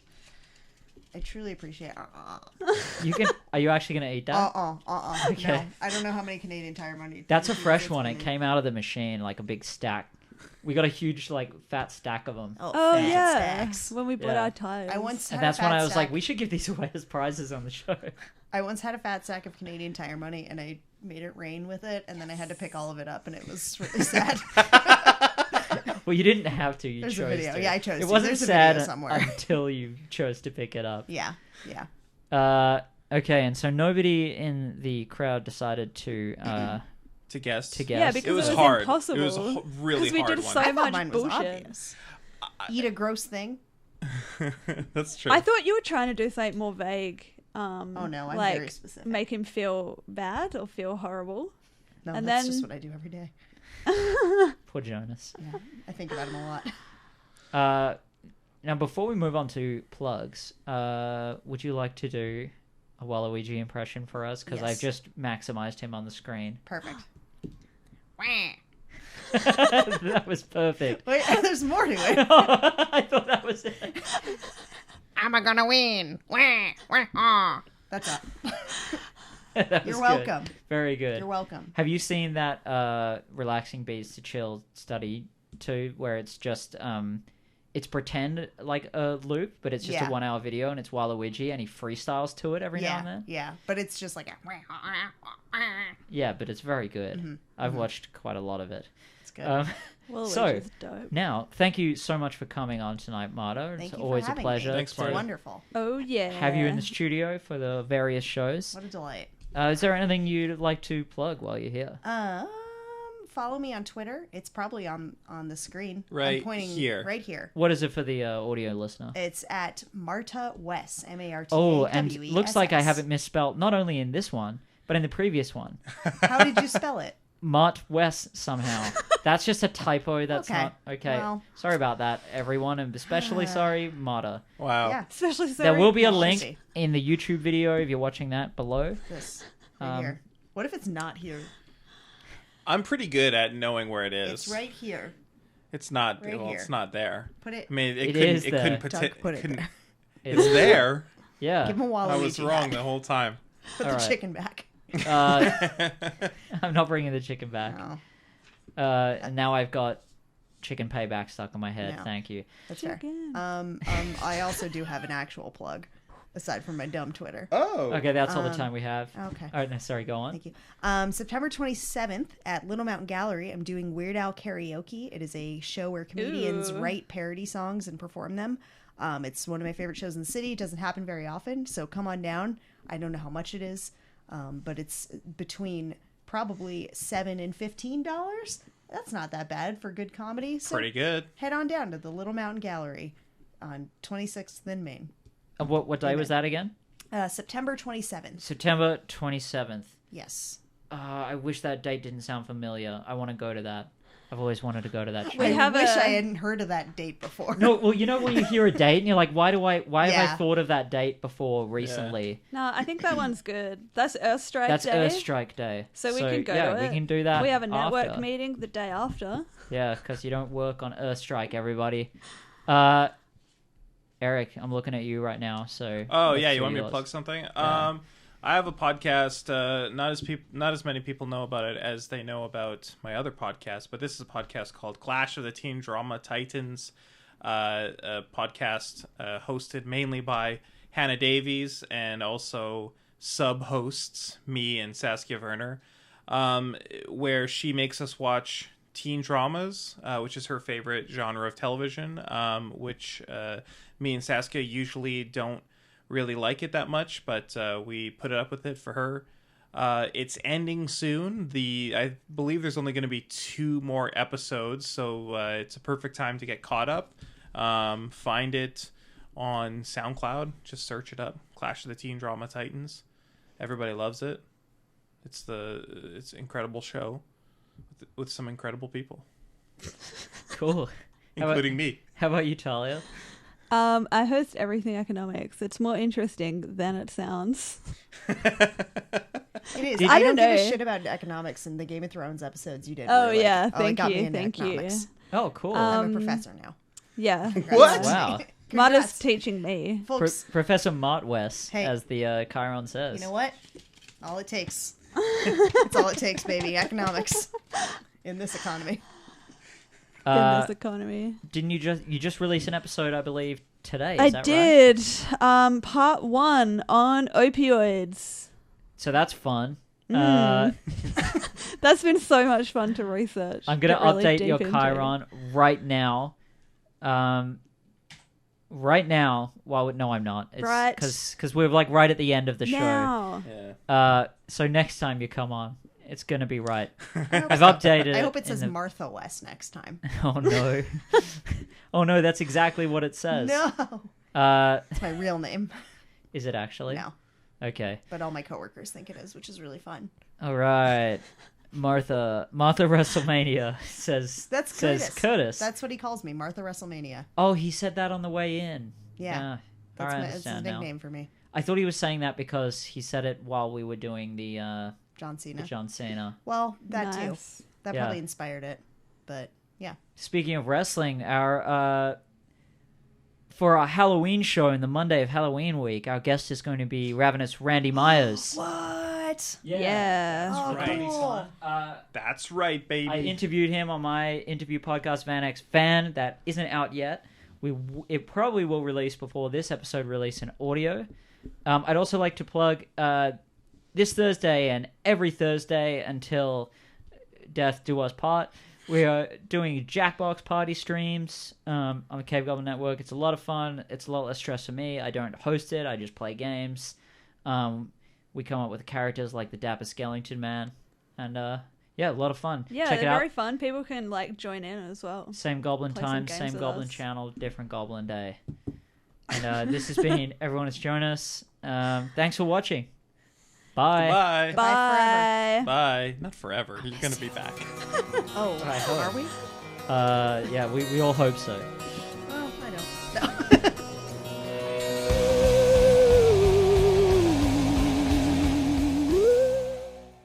I truly appreciate it. You can. Are you actually going to eat that? Okay. Okay. No, I don't know how many Canadian Tire money. That's a fresh it's one. It been in. came out of the machine like a big stack. We got a huge, fat stack of them. Oh fat yeah. stacks. When we bought Yeah. our tires. I once had And that's a when fat I was stack. like, we should give these away as prizes on the show. I once had a fat sack of Canadian Tire money, and I made it rain with it, and then I had to pick all of it up, and it was really sad. Well, you didn't have to. You There's a chose video. to. Yeah, I chose It to. wasn't There's a sad video somewhere. until you chose to pick it up. Yeah, yeah. Okay, and so nobody in the crowd decided to To guess. to guess. Yeah, because It was it was hard. impossible. It was really we hard did one. so I thought much mine was bullshit. obvious. Eat a gross thing. That's true. I thought you were trying to do something more vague. Oh no, I'm like very specific. make him feel bad or feel horrible. No, and that's then- just what I do every day. Poor Jonas. Yeah, I think about him a lot. Now, before we move on to plugs, would you like to do a Waluigi impression for us? Because Yes. I've just maximized him on the screen. Perfect. That was perfect. Wait, there's more to it. I thought that was it. I'm gonna win. That's up. That was You're good. welcome. Very good. You're welcome. Have you seen that Relaxing Beats to Chill study too, where it's just it's pretend like a loop, but it's just Yeah. a 1 hour video and it's Waluigi and he freestyles to it every now and Yeah, then? yeah, but it's just like a. Yeah, but it's very good. I've watched quite a lot of it. It's good. Well, So, which is dope. Now, thank you so much for coming on tonight, Marta. Thank It's you always for a having pleasure me. Thanks, It's Marta. wonderful. Oh yeah. have you in the studio for the various shows. What a delight. Is there anything you'd like to plug while you're here? Follow me on Twitter. It's probably on the screen. Right I'm pointing here. Right here. What is it for the audio listener? It's at Marta Wess, Marta. Oh, and looks like I have it misspelled, not only in this one, but in the previous one. How did you spell it? Mart West somehow. That's just a typo. That's Okay. not okay. Well. Sorry about that, everyone, and especially sorry, Marta. Wow. Yeah, Especially There will be a Well, link see. in the YouTube video if you're watching that below. this right here. What if it's not here? I'm pretty good at knowing where it is. It's right here. It's not. Right well, here. it's not there. Put it. I mean, It it couldn't. is It there. couldn't. Doug, put it couldn't- there. It's there. Yeah. Give him a I Waluigi. was wrong back. the whole time. Put All the right. chicken back. I'm not bringing the chicken back. No, And now I've got chicken payback stuck in my head. No. Thank you. that's fair. Chicken. I also do have an actual plug, aside from my dumb Twitter. Oh. Okay, that's all the time we have. Okay. All right, no, sorry, go on. Thank you. September 27th at Little Mountain Gallery, I'm doing Weird Al Karaoke. It is a show where comedians Ooh. write parody songs and perform them. It's one of my favorite shows in the city. It doesn't happen very often, so come on down. I don't know how much it is, but it's between probably $7 and $15. That's not that bad for good comedy. So Pretty good. head on down to the Little Mountain Gallery on 26th in Maine. What day was that again? September 27th. September 27th. Yes. I wish that date didn't sound familiar. I want to go to that. I've always wanted to go to that show. We I have wish a- I hadn't heard of that date before. No, well, you know when you hear a date and you're like, why have I Yeah. thought of that date before recently? No, I think that one's good. That's Earthstrike That's Day. Earthstrike Day. So we can go yeah, to we it. can do that. We have a network after. meeting the day after. Yeah, because you don't work on Earthstrike, everybody. Eric, I'm looking at you right now. So. Oh let's yeah, hear you want me to yours. plug something? I have a podcast. Not as many people know about it as they know about my other podcast. But this is a podcast called Clash of the Teen Drama Titans. A podcast hosted mainly by Hannah Davies and also sub-hosts me and Saskia Werner, where she makes us watch teen dramas, which is her favorite genre of television, which me and Saskia usually don't really like it that much, but we put it up with it for her. It's ending soon. I believe there's only going to be 2 more episodes, so it's a perfect time to get caught up. Find it on SoundCloud. Just search it up. Clash of the Teen Drama Titans. Everybody loves it. It's an incredible show with some incredible people, Cool. including me. How about you, Tahlia? I host Everything Economics. It's more interesting than it sounds. It is. Did- I I don't don't give a know. shit about economics in the Game of Thrones episodes you did. Oh, really yeah, like. thank it got you, me into thank you. economics. Oh, cool. I'm a professor now. Yeah. What? Wow. Marta's Congrats, teaching me. folks. Professor Mart West, Hey. as the Chiron says. You know what? All it takes. It's all it takes, baby. Economics in this economy. In this economy. Didn't you just release an episode, I believe, today? Is I that right? did. Part 1 on opioids. So that's fun. That's been so much fun to research. I'm going to Get really update deep your into. Chiron right now. Right now. Well, no, I'm not. It's Right. Because we're like right at the end of the show. Now. Yeah. So next time you come on, it's going to be right. I hope I've so. updated I it hope it in says the- Martha West next time. Oh, no. Oh, no, that's exactly what it says. No, Uh, it's my real name. is it actually? No, Okay. but all my coworkers think it is, which is really fun. All right. Martha WrestleMania says That's Curtis. That's what he calls me, Martha WrestleMania. Oh, he said that on the way in. Yeah. That's I it's his understand now. nickname for me, I thought he was saying that because he said it while we were doing the John Cena. John Cena. Well, that too. Nice. That Yeah. probably inspired it, but yeah. Speaking of wrestling, our for our Halloween show in the Monday of Halloween week, our guest is going to be Ravenous Randy Myers. What? Yeah. Oh, right. cool. That's right, baby. I interviewed him on my interview podcast, Van X Fan, that isn't out yet. It probably will release before this episode release in audio. I'd also like to plug this Thursday and every Thursday until death do us part, we are doing Jackbox party streams on the Cave Goblin Network. It's a lot of fun. It's a lot less stress for me. I don't host it. I just play games. We come up with characters like the Dapper Skellington Man. And, yeah, a lot of fun. Yeah, Check they're it out. very fun. People can like join in as well. Same Goblin Play some time, games same with Goblin us. channel, different Goblin day. And this has been Everyone It's Jonas. Thanks for watching. Bye. Bye. Bye. Bye. Not forever. You're gonna be back. Oh, I hope. are we? Yeah, we all hope so. Well, I don't. No.